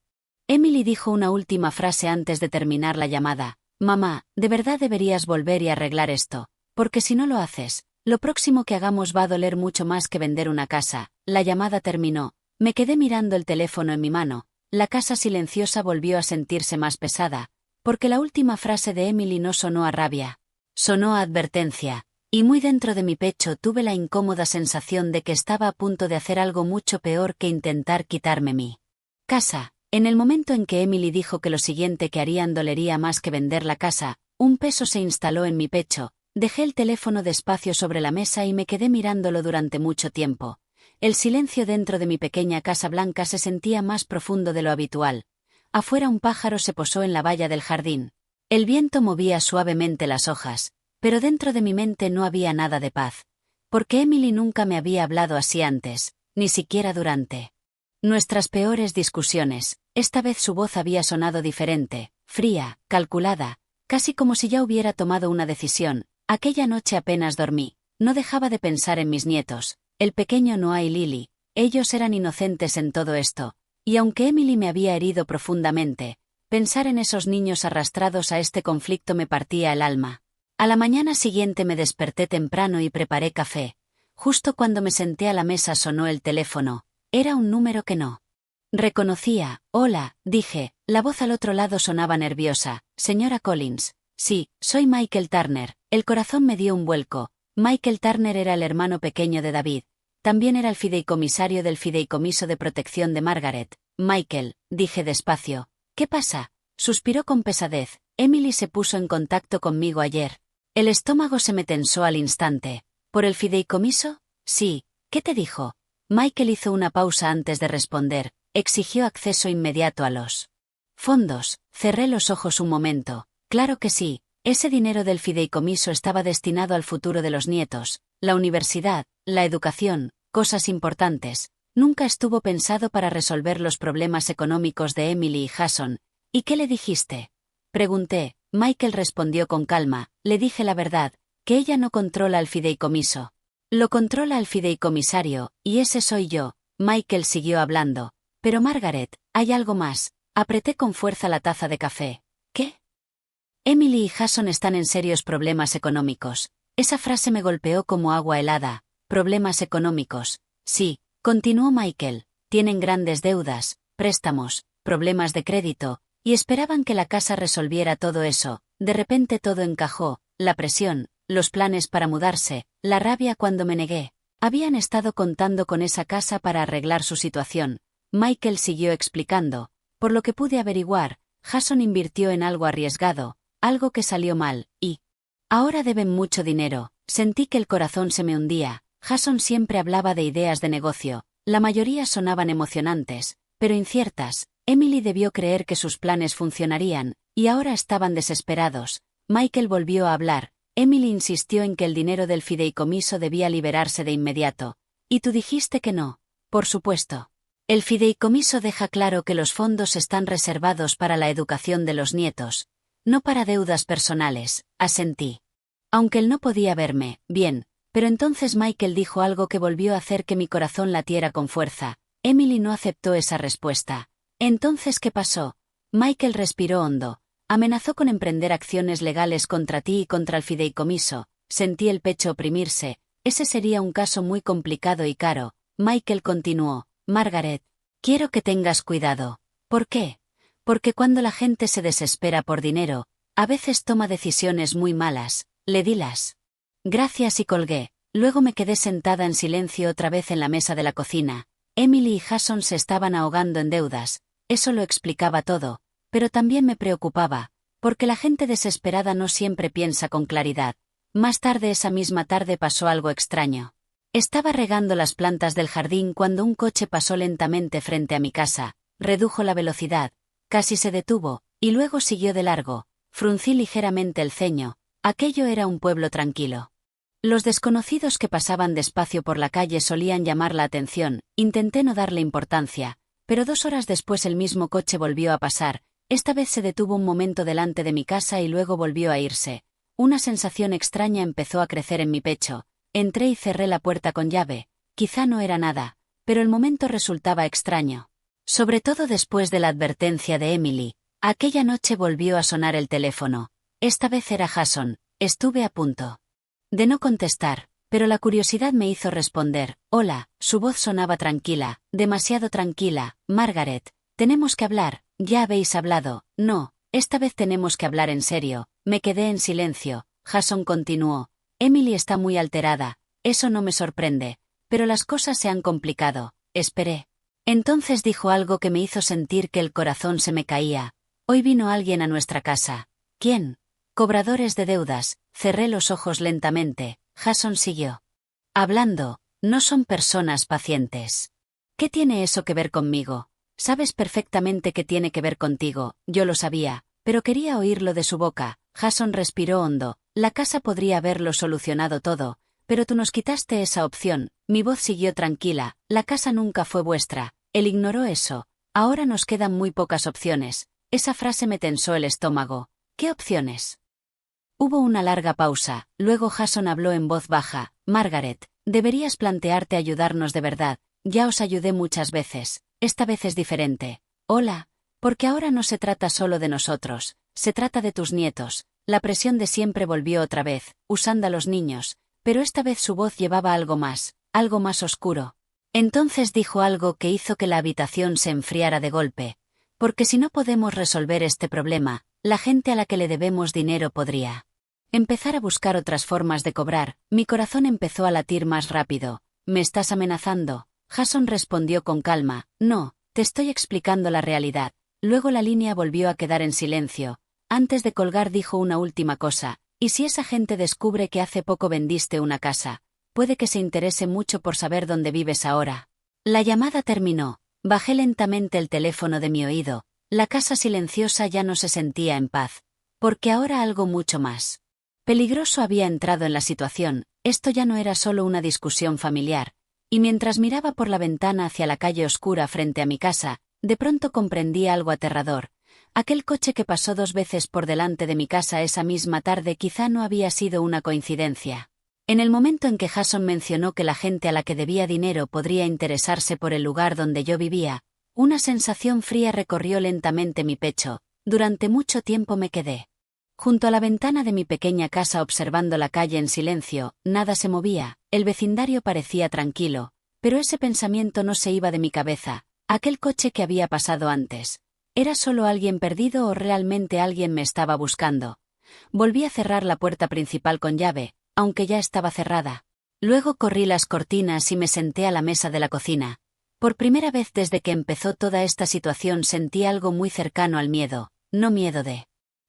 Emily dijo una última frase antes de terminar la llamada. Mamá, de verdad deberías volver y arreglar esto. Porque si no lo haces, lo próximo que hagamos va a doler mucho más que vender una casa. La llamada terminó. Me quedé mirando el teléfono en mi mano. La casa silenciosa volvió a sentirse más pesada. Porque la última frase de Emily no sonó a rabia. Sonó a advertencia. Y muy dentro de mi pecho tuve la incómoda sensación de que estaba a punto de hacer algo mucho peor que intentar quitarme mi casa. En el momento en que Emily dijo que lo siguiente que harían dolería más que vender la casa, un peso se instaló en mi pecho. Dejé el teléfono despacio sobre la mesa y me quedé mirándolo durante mucho tiempo. El silencio dentro de mi pequeña casa blanca se sentía más profundo de lo habitual. Afuera un pájaro se posó en la valla del jardín. El viento movía suavemente las hojas. Pero dentro de mi mente no había nada de paz. Porque Emily nunca me había hablado así antes, ni siquiera durante nuestras peores discusiones. Esta vez su voz había sonado diferente, fría, calculada, casi como si ya hubiera tomado una decisión. Aquella noche apenas dormí. No dejaba de pensar en mis nietos, el pequeño Noah y Lily. Ellos eran inocentes en todo esto. Y aunque Emily me había herido profundamente, pensar en esos niños arrastrados a este conflicto me partía el alma. A la mañana siguiente me desperté temprano y preparé café. Justo cuando me senté a la mesa sonó el teléfono. Era un número que no reconocía. Hola, dije. La voz al otro lado sonaba nerviosa. Señora Collins. Sí, soy Michael Turner. El corazón me dio un vuelco. Michael Turner era el hermano pequeño de David. También era el fideicomisario del fideicomiso de protección de Margaret. Michael, dije despacio. ¿Qué pasa? Suspiró con pesadez. Emily se puso en contacto conmigo ayer. El estómago se me tensó al instante. ¿Por el fideicomiso? Sí. ¿Qué te dijo? Michael hizo una pausa antes de responder. Exigió acceso inmediato a los fondos. Cerré los ojos un momento. Claro que sí. Ese dinero del fideicomiso estaba destinado al futuro de los nietos, la universidad, la educación, cosas importantes. Nunca estuvo pensado para resolver los problemas económicos de Emily y Jason. ¿Y qué le dijiste? Pregunté. Michael respondió con calma. Le dije la verdad, que ella no controla el fideicomiso. Lo controla el fideicomisario, y ese soy yo. Michael siguió hablando. Pero Margaret, hay algo más. Apreté con fuerza la taza de café. ¿Qué? Emily y Jason están en serios problemas económicos. Esa frase me golpeó como agua helada. Problemas económicos. Sí, continuó Michael. Tienen grandes deudas, préstamos, problemas de crédito, y esperaban que la casa resolviera todo eso. De repente todo encajó, la presión, los planes para mudarse, la rabia cuando me negué. Habían estado contando con esa casa para arreglar su situación. Michael siguió explicando. Por lo que pude averiguar, Jason invirtió en algo arriesgado, algo que salió mal, y ahora deben mucho dinero. Sentí que el corazón se me hundía. Jason siempre hablaba de ideas de negocio. La mayoría sonaban emocionantes, pero inciertas. Emily debió creer que sus planes funcionarían, y ahora estaban desesperados. Michael volvió a hablar. Emily insistió en que el dinero del fideicomiso debía liberarse de inmediato. ¿Y tú dijiste que no? Por supuesto. El fideicomiso deja claro que los fondos están reservados para la educación de los nietos, no para deudas personales, asentí. Aunque él no podía verme, bien, pero entonces Michael dijo algo que volvió a hacer que mi corazón latiera con fuerza. Emily no aceptó esa respuesta. Entonces, ¿qué pasó? Michael respiró hondo. Amenazó con emprender acciones legales contra ti y contra el fideicomiso. Sentí el pecho oprimirse. Ese sería un caso muy complicado y caro. Michael continuó. Margaret, quiero que tengas cuidado. ¿Por qué? Porque cuando la gente se desespera por dinero, a veces toma decisiones muy malas. Le di las gracias y colgué. Luego me quedé sentada en silencio otra vez en la mesa de la cocina. Emily y Jason se estaban ahogando en deudas. Eso lo explicaba todo, pero también me preocupaba, porque la gente desesperada no siempre piensa con claridad. Más tarde esa misma tarde pasó algo extraño. Estaba regando las plantas del jardín cuando un coche pasó lentamente frente a mi casa. Redujo la velocidad, casi se detuvo, y luego siguió de largo. Fruncí ligeramente el ceño. Aquello era un pueblo tranquilo. Los desconocidos que pasaban despacio por la calle solían llamar la atención. Intenté no darle importancia, pero 2 horas después el mismo coche volvió a pasar. Esta vez se detuvo un momento delante de mi casa y luego volvió a irse. Una sensación extraña empezó a crecer en mi pecho. Entré y cerré la puerta con llave. Quizá no era nada, pero el momento resultaba extraño. Sobre todo después de la advertencia de Emily. Aquella noche volvió a sonar el teléfono. Esta vez era Jason. Estuve a punto de no contestar, pero la curiosidad me hizo responder. Hola, su voz sonaba tranquila, demasiado tranquila. Margaret, tenemos que hablar. ¿Ya habéis hablado? No, esta vez tenemos que hablar en serio. Me quedé en silencio. Jason continuó. Emily está muy alterada. Eso no me sorprende, pero las cosas se han complicado. Esperé. Entonces dijo algo que me hizo sentir que el corazón se me caía. Hoy vino alguien a nuestra casa. ¿Quién? Cobradores de deudas. Cerré los ojos lentamente. Jason siguió hablando. No son personas pacientes. ¿Qué tiene eso que ver conmigo? Sabes perfectamente que tiene que ver contigo. Yo lo sabía, pero quería oírlo de su boca. Jason respiró hondo. La casa podría haberlo solucionado todo, pero tú nos quitaste esa opción. Mi voz siguió tranquila. La casa nunca fue vuestra. Él ignoró eso. Ahora nos quedan muy pocas opciones. Esa frase me tensó el estómago. ¿Qué opciones? Hubo una larga pausa. Luego Jason habló en voz baja. Margaret, deberías plantearte ayudarnos de verdad. Ya os ayudé muchas veces. Esta vez es diferente. Hola, porque ahora no se trata solo de nosotros. Se trata de tus nietos. La presión de siempre volvió otra vez, usando a los niños, pero esta vez su voz llevaba algo más oscuro. Entonces dijo algo que hizo que la habitación se enfriara de golpe. Porque si no podemos resolver este problema, la gente a la que le debemos dinero podría empezar a buscar otras formas de cobrar. Mi corazón empezó a latir más rápido. ¿Me estás amenazando? Jason respondió con calma. No, te estoy explicando la realidad. Luego la línea volvió a quedar en silencio. Antes de colgar dijo una última cosa. ¿Y si esa gente descubre que hace poco vendiste una casa? Puede que se interese mucho por saber dónde vives ahora. La llamada terminó. Bajé lentamente el teléfono de mi oído. La casa silenciosa ya no se sentía en paz. Porque ahora algo mucho más peligroso había entrado en la situación. Esto ya no era solo una discusión familiar. Y mientras miraba por la ventana hacia la calle oscura frente a mi casa, de pronto comprendí algo aterrador. Aquel coche que pasó 2 veces por delante de mi casa esa misma tarde quizá no había sido una coincidencia. En el momento en que Jason mencionó que la gente a la que debía dinero podría interesarse por el lugar donde yo vivía, una sensación fría recorrió lentamente mi pecho. Durante mucho tiempo me quedé junto a la ventana de mi pequeña casa observando la calle en silencio. Nada se movía, el vecindario parecía tranquilo, pero ese pensamiento no se iba de mi cabeza. Aquel coche que había pasado antes. ¿Era solo alguien perdido o realmente alguien me estaba buscando? Volví a cerrar la puerta principal con llave, aunque ya estaba cerrada. Luego corrí las cortinas y me senté a la mesa de la cocina. Por primera vez desde que empezó toda esta situación sentí algo muy cercano al miedo. No miedo de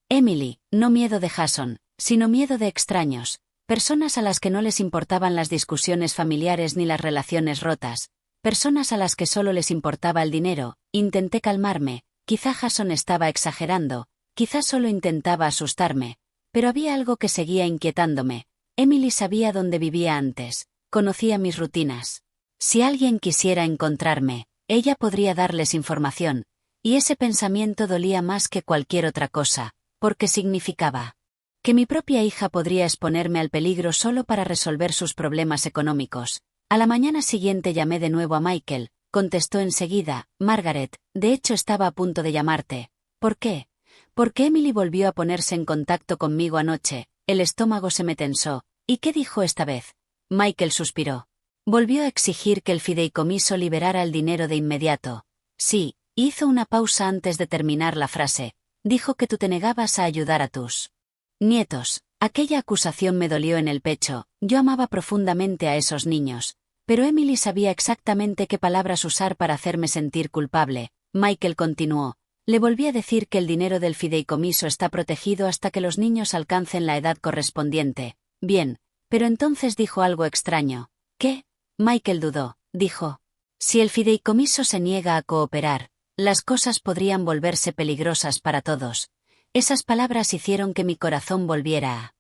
Emily, no miedo de Jason, sino miedo de extraños, personas a las que no les importaban las discusiones familiares ni las relaciones rotas. personas a las que solo les importaba el dinero. Intenté calmarme, quizá Jason estaba exagerando, quizá solo intentaba asustarme, pero había algo que seguía inquietándome. Emily sabía dónde vivía antes, conocía mis rutinas. Si alguien quisiera encontrarme, ella podría darles información, y ese pensamiento dolía más que cualquier otra cosa, porque significaba que mi propia hija podría exponerme al peligro solo para resolver sus problemas económicos. A la mañana siguiente llamé de nuevo a Michael, contestó enseguida: Margaret, de hecho estaba a punto de llamarte. ¿Por qué? Porque Emily volvió a ponerse en contacto conmigo anoche, el estómago se me tensó. ¿Y qué dijo esta vez? Michael suspiró. Volvió a exigir que el fideicomiso liberara el dinero de inmediato. Sí, hizo una pausa antes de terminar la frase. Dijo que tú te negabas a ayudar a tus nietos. Aquella acusación me dolió en el pecho. Yo amaba profundamente a esos niños. Pero Emily sabía exactamente qué palabras usar para hacerme sentir culpable. Michael continuó. Le volví a decir que el dinero del fideicomiso está protegido hasta que los niños alcancen la edad correspondiente. Bien, pero entonces dijo algo extraño. ¿Qué? Michael dudó. Dijo: si el fideicomiso se niega a cooperar, las cosas podrían volverse peligrosas para todos. Esas palabras hicieron que mi corazón volviera a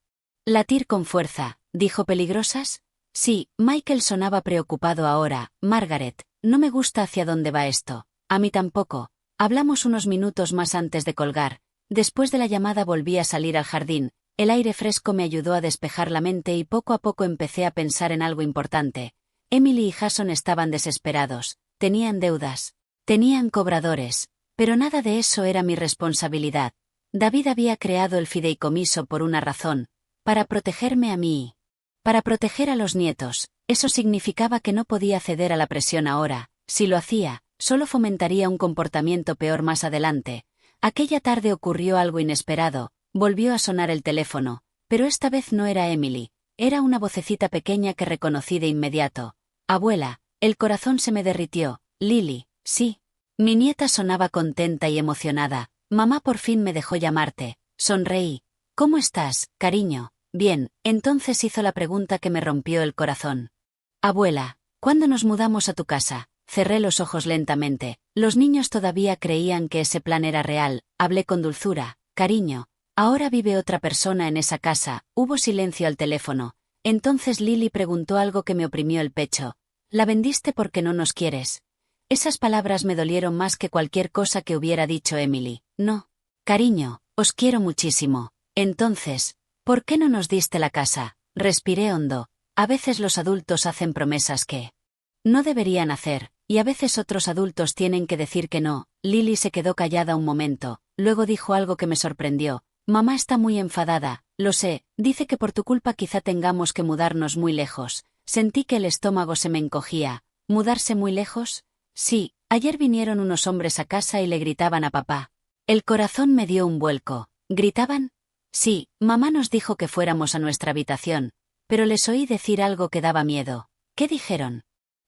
latir con fuerza. ¿Dijo peligrosas? Sí, Michael sonaba preocupado ahora. Margaret, no me gusta hacia dónde va esto. A mí tampoco. Hablamos unos minutos más antes de colgar. Después de la llamada volví a salir al jardín. El aire fresco me ayudó a despejar la mente y poco a poco empecé a pensar en algo importante. Emily y Jason estaban desesperados. Tenían deudas. Tenían cobradores. Pero nada de eso era mi responsabilidad. David había creado el fideicomiso por una razón. Para protegerme a mí. Para proteger a los nietos. Eso significaba que no podía ceder a la presión ahora. Si lo hacía, solo fomentaría un comportamiento peor más adelante. Aquella tarde ocurrió algo inesperado. Volvió a sonar el teléfono, pero esta vez no era Emily, era una vocecita pequeña que reconocí de inmediato. Abuela, el corazón se me derritió. Lily, sí. Mi nieta sonaba contenta y emocionada. Mamá por fin me dejó llamarte. Sonreí. ¿Cómo estás, cariño? Bien, entonces hizo la pregunta que me rompió el corazón. Abuela, ¿cuándo nos mudamos a tu casa? Cerré los ojos lentamente. Los niños todavía creían que ese plan era real. Hablé con dulzura. Cariño. Ahora vive otra persona en esa casa. Hubo silencio al teléfono. Entonces Lily preguntó algo que me oprimió el pecho. ¿La vendiste porque no nos quieres? Esas palabras me dolieron más que cualquier cosa que hubiera dicho Emily. No. Cariño, os quiero muchísimo. Entonces, ¿por qué no nos diste la casa? Respiré hondo. A veces los adultos hacen promesas que no deberían hacer, y a veces otros adultos tienen que decir que no. Lily se quedó callada un momento, luego dijo algo que me sorprendió. Mamá está muy enfadada, lo sé, dice que por tu culpa quizá tengamos que mudarnos muy lejos. Sentí que el estómago se me encogía. ¿Mudarse muy lejos? Sí, ayer vinieron unos hombres a casa y le gritaban a papá. El corazón me dio un vuelco. ¿Gritaban? Sí, mamá nos dijo que fuéramos a nuestra habitación, pero les oí decir algo que daba miedo. ¿Qué dijeron?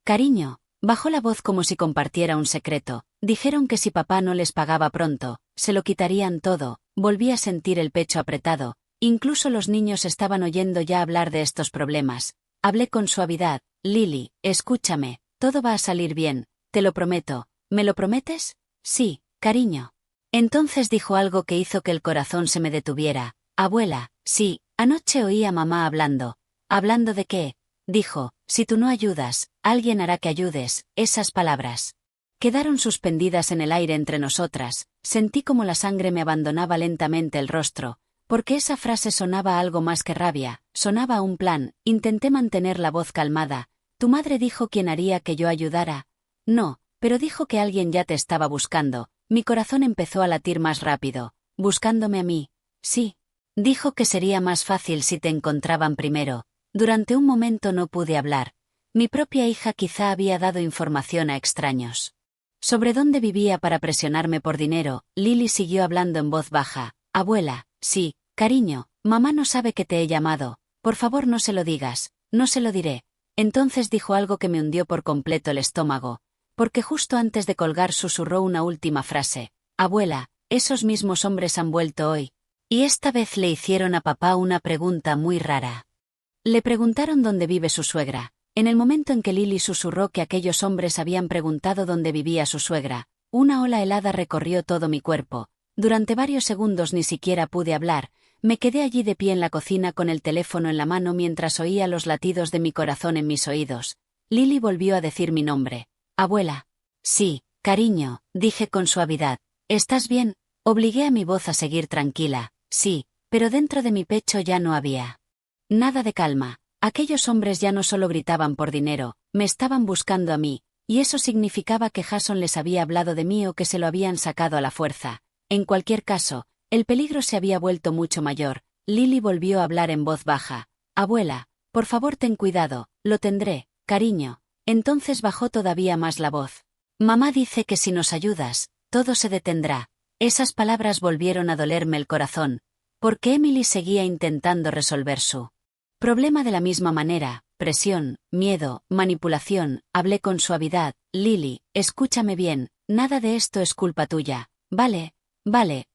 Cariño, bajó la voz como si compartiera un secreto. Dijeron que si papá no les pagaba pronto, se lo quitarían todo. Volví a sentir el pecho apretado. Incluso los niños estaban oyendo ya hablar de estos problemas. Hablé con suavidad. Lily, escúchame, todo va a salir bien, te lo prometo. ¿Me lo prometes? Sí, cariño. Entonces dijo algo que hizo que el corazón se me detuviera. Abuela, sí, anoche oí a mamá hablando. ¿Hablando de qué? Dijo, si tú no ayudas, alguien hará que ayudes. Esas palabras quedaron suspendidas en el aire entre nosotras. Sentí como la sangre me abandonaba lentamente el rostro, porque esa frase sonaba a algo más que rabia, sonaba a un plan. Intenté mantener la voz calmada. ¿Tu madre dijo quién haría que yo ayudara? No, pero dijo que alguien ya te estaba buscando. Mi corazón empezó a latir más rápido. ¿Buscándome a mí? Sí. Dijo que sería más fácil si te encontraban primero. Durante un momento no pude hablar. Mi propia hija quizá había dado información a extraños sobre dónde vivía para presionarme por dinero. Lily siguió hablando en voz baja. Abuela, sí, cariño, mamá no sabe que te he llamado. Por favor no se lo digas. No se lo diré. Entonces dijo algo que me hundió por completo el estómago, porque justo antes de colgar susurró una última frase. Abuela, esos mismos hombres han vuelto hoy. Y esta vez le hicieron a papá una pregunta muy rara. Le preguntaron dónde vive su suegra. En el momento en que Lily susurró que aquellos hombres habían preguntado dónde vivía su suegra, una ola helada recorrió todo mi cuerpo. Durante varios segundos ni siquiera pude hablar. Me quedé allí de pie en la cocina con el teléfono en la mano mientras oía los latidos de mi corazón en mis oídos. Lily volvió a decir mi nombre. Abuela. Sí, cariño, dije con suavidad. ¿Estás bien? Obligué a mi voz a seguir tranquila. Sí, pero dentro de mi pecho ya no había nada de calma. Aquellos hombres ya no solo gritaban por dinero, me estaban buscando a mí, y eso significaba que Jason les había hablado de mí o que se lo habían sacado a la fuerza. En cualquier caso, el peligro se había vuelto mucho mayor. Lily volvió a hablar en voz baja. Abuela, por favor ten cuidado, lo tendré, cariño. Entonces bajó todavía más la voz. Mamá dice que si nos ayudas, todo se detendrá. Esas palabras volvieron a dolerme el corazón, porque Emily seguía intentando resolver su problema de la misma manera. Presión, miedo, manipulación. Hablé con suavidad. Lily, escúchame bien, nada de esto es culpa tuya. Vale.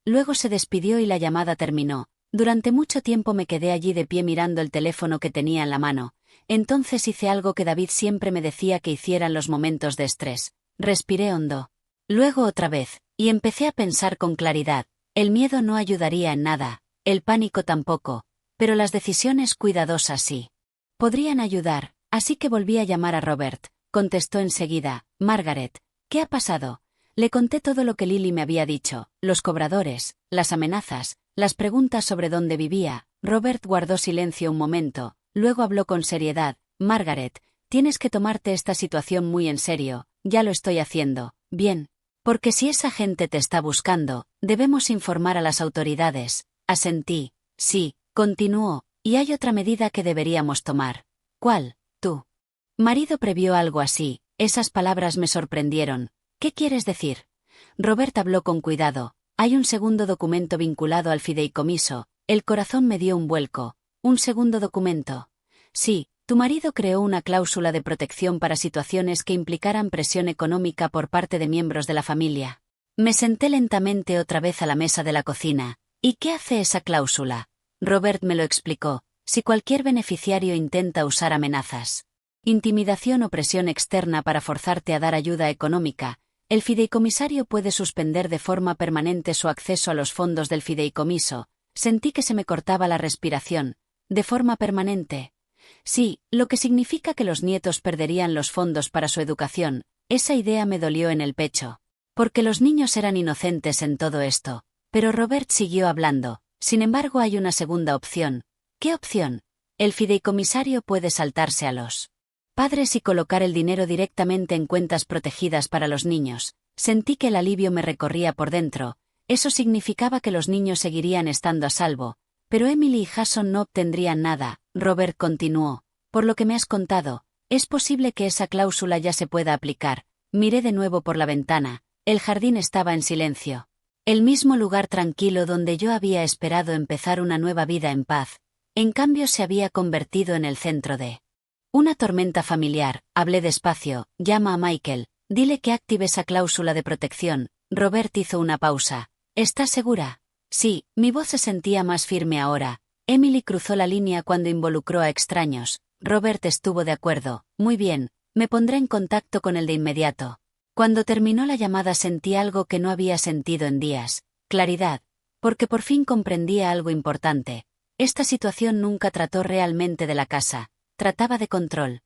Luego se despidió y la llamada terminó. Durante mucho tiempo me quedé allí de pie mirando el teléfono que tenía en la mano. Entonces hice algo que David siempre me decía que hiciera en los momentos de estrés. Respiré hondo. Luego otra vez, y empecé a pensar con claridad. El miedo no ayudaría en nada, el pánico tampoco, pero las decisiones cuidadosas sí podrían ayudar, así que volví a llamar a Robert. Contestó enseguida. Margaret, ¿qué ha pasado? Le conté todo lo que Lily me había dicho, los cobradores, las amenazas, las preguntas sobre dónde vivía. Robert guardó silencio un momento, luego habló con seriedad. Margaret, tienes que tomarte esta situación muy en serio. Ya lo estoy haciendo. Bien. Porque si esa gente te está buscando, debemos informar a las autoridades. Asentí. Sí, continuó, y hay otra medida que deberíamos tomar. ¿Cuál? Tu marido previó algo así. Esas palabras me sorprendieron. ¿Qué quieres decir? Robert habló con cuidado. Hay un segundo documento vinculado al fideicomiso. El corazón me dio un vuelco. ¿Un segundo documento? Sí, tu marido creó una cláusula de protección para situaciones que implicaran presión económica por parte de miembros de la familia. Me senté lentamente otra vez a la mesa de la cocina. ¿Y qué hace esa cláusula? Robert me lo explicó. Si cualquier beneficiario intenta usar amenazas, intimidación o presión externa para forzarte a dar ayuda económica, el fideicomisario puede suspender de forma permanente su acceso a los fondos del fideicomiso. Sentí que se me cortaba la respiración. ¿De forma permanente? Sí, lo que significa que los nietos perderían los fondos para su educación. Esa idea me dolió en el pecho. Porque los niños eran inocentes en todo esto. Pero Robert siguió hablando. Sin embargo, hay una segunda opción. ¿Qué opción? El fideicomisario puede saltarse a los padres y colocar el dinero directamente en cuentas protegidas para los niños. Sentí que el alivio me recorría por dentro. Eso significaba que los niños seguirían estando a salvo. Pero Emily y Jason no obtendrían nada. Robert continuó. Por lo que me has contado, es posible que esa cláusula ya se pueda aplicar. Miré de nuevo por la ventana. El jardín estaba en silencio. El mismo lugar tranquilo donde yo había esperado empezar una nueva vida en paz. En cambio se había convertido en el centro de una tormenta familiar. Hablé despacio. Llama a Michael. Dile que active esa cláusula de protección. Robert hizo una pausa. ¿Estás segura? Sí, mi voz se sentía más firme ahora. Emily cruzó la línea cuando involucró a extraños. Robert estuvo de acuerdo. Muy bien, me pondré en contacto con él de inmediato. Cuando terminó la llamada sentí algo que no había sentido en días. Claridad. Porque por fin comprendía algo importante. Esta situación nunca trató realmente de la casa. Trataba de control.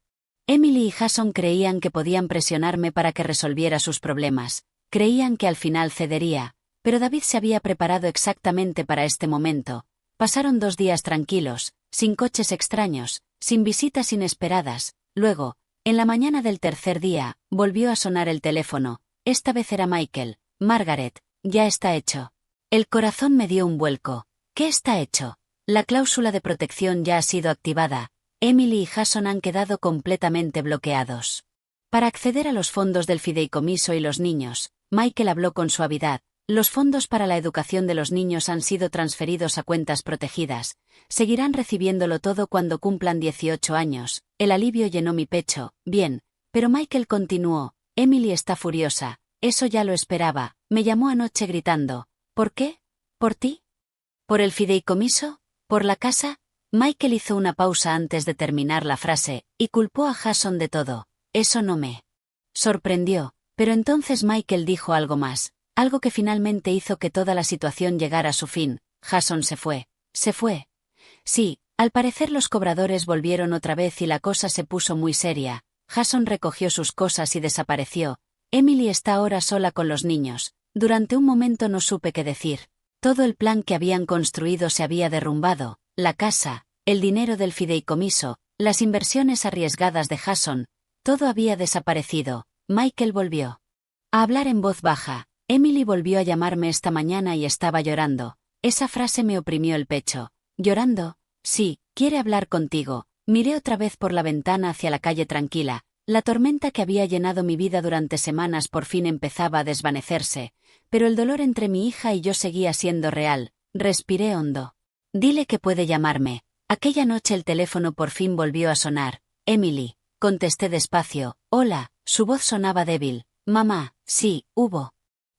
Emily y Jason creían que podían presionarme para que resolviera sus problemas. Creían que al final cedería. Pero David se había preparado exactamente para este momento. Pasaron 2 días tranquilos, sin coches extraños, sin visitas inesperadas. Luego, en la mañana del tercer día, volvió a sonar el teléfono. Esta vez era Michael. Margaret, ya está hecho. El corazón me dio un vuelco. ¿Qué está hecho? La cláusula de protección ya ha sido activada. Emily y Jason han quedado completamente bloqueados. Para acceder a los fondos del fideicomiso y los niños, Michael habló con suavidad. Los fondos para la educación de los niños han sido transferidos a cuentas protegidas. Seguirán recibiéndolo todo cuando cumplan 18 años. El alivio llenó mi pecho. Bien. Pero Michael continuó. Emily está furiosa. Eso ya lo esperaba. Me llamó anoche gritando. ¿Por qué? ¿Por ti? ¿Por el fideicomiso? ¿Por la casa? Michael hizo una pausa antes de terminar la frase, y culpó a Jason de todo. Eso no me sorprendió, pero entonces Michael dijo algo más, algo que finalmente hizo que toda la situación llegara a su fin. Jason se fue. ¿Se fue? Sí, al parecer los cobradores volvieron otra vez y la cosa se puso muy seria. Jason recogió sus cosas y desapareció. Emily está ahora sola con los niños. Durante un momento no supe qué decir. Todo el plan que habían construido se había derrumbado, la casa, el dinero del fideicomiso, las inversiones arriesgadas de Jason, todo había desaparecido. Michael volvió a hablar en voz baja. Emily volvió a llamarme esta mañana y estaba llorando. Esa frase me oprimió el pecho. ¿Llorando? Sí, quiere hablar contigo. Miré otra vez por la ventana hacia la calle tranquila. La tormenta que había llenado mi vida durante semanas por fin empezaba a desvanecerse, pero el dolor entre mi hija y yo seguía siendo real. Respiré hondo. Dile que puede llamarme. Aquella noche el teléfono por fin volvió a sonar. Emily. Contesté despacio. Hola. Su voz sonaba débil. Mamá. Sí, hubo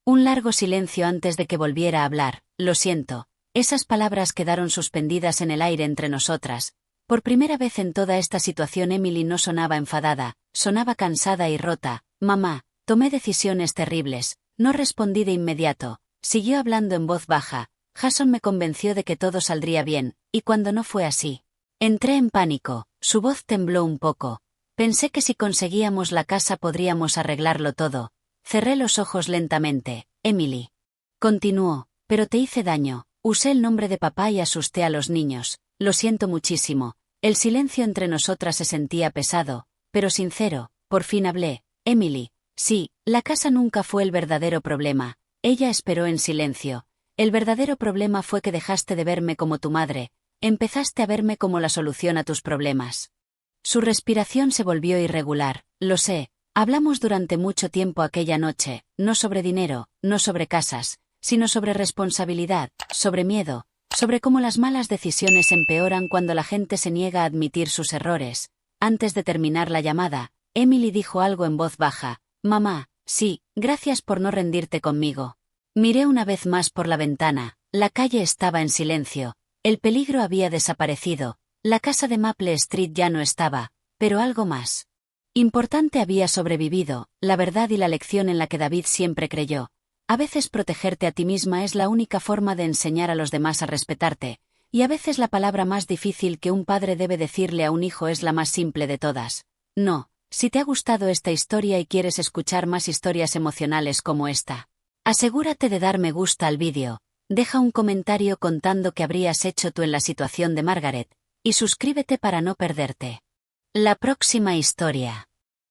un largo silencio antes de que volviera a hablar. Lo siento. Esas palabras quedaron suspendidas en el aire entre nosotras. Por primera vez en toda esta situación Emily no sonaba enfadada, sonaba cansada y rota. Mamá, tomé decisiones terribles. No respondí de inmediato. Siguió hablando en voz baja. Jason me convenció de que todo saldría bien, y cuando no fue así, entré en pánico. Su voz tembló un poco. Pensé que si conseguíamos la casa podríamos arreglarlo todo. Cerré los ojos lentamente. Emily. Continuó. Pero te hice daño. Usé el nombre de papá y asusté a los niños. Lo siento muchísimo. El silencio entre nosotras se sentía pesado, pero sincero. Por fin hablé. Emily. Sí, la casa nunca fue el verdadero problema. Ella esperó en silencio. El verdadero problema fue que dejaste de verme como tu madre. Empezaste a verme como la solución a tus problemas. Su respiración se volvió irregular. Lo sé. Hablamos durante mucho tiempo aquella noche, no sobre dinero, no sobre casas, sino sobre responsabilidad, sobre miedo, sobre cómo las malas decisiones empeoran cuando la gente se niega a admitir sus errores. Antes de terminar la llamada, Emily dijo algo en voz baja. Mamá, sí, gracias por no rendirte conmigo. Miré una vez más por la ventana. La calle estaba en silencio. El peligro había desaparecido. La casa de Maple Street ya no estaba, pero algo más importante había sobrevivido, la verdad y la lección en la que David siempre creyó. A veces protegerte a ti misma es la única forma de enseñar a los demás a respetarte, y a veces la palabra más difícil que un padre debe decirle a un hijo es la más simple de todas. No. Si te ha gustado esta historia y quieres escuchar más historias emocionales como esta, asegúrate de dar me gusta al vídeo, deja un comentario contando qué habrías hecho tú en la situación de Margaret, y suscríbete para no perderte la próxima historia.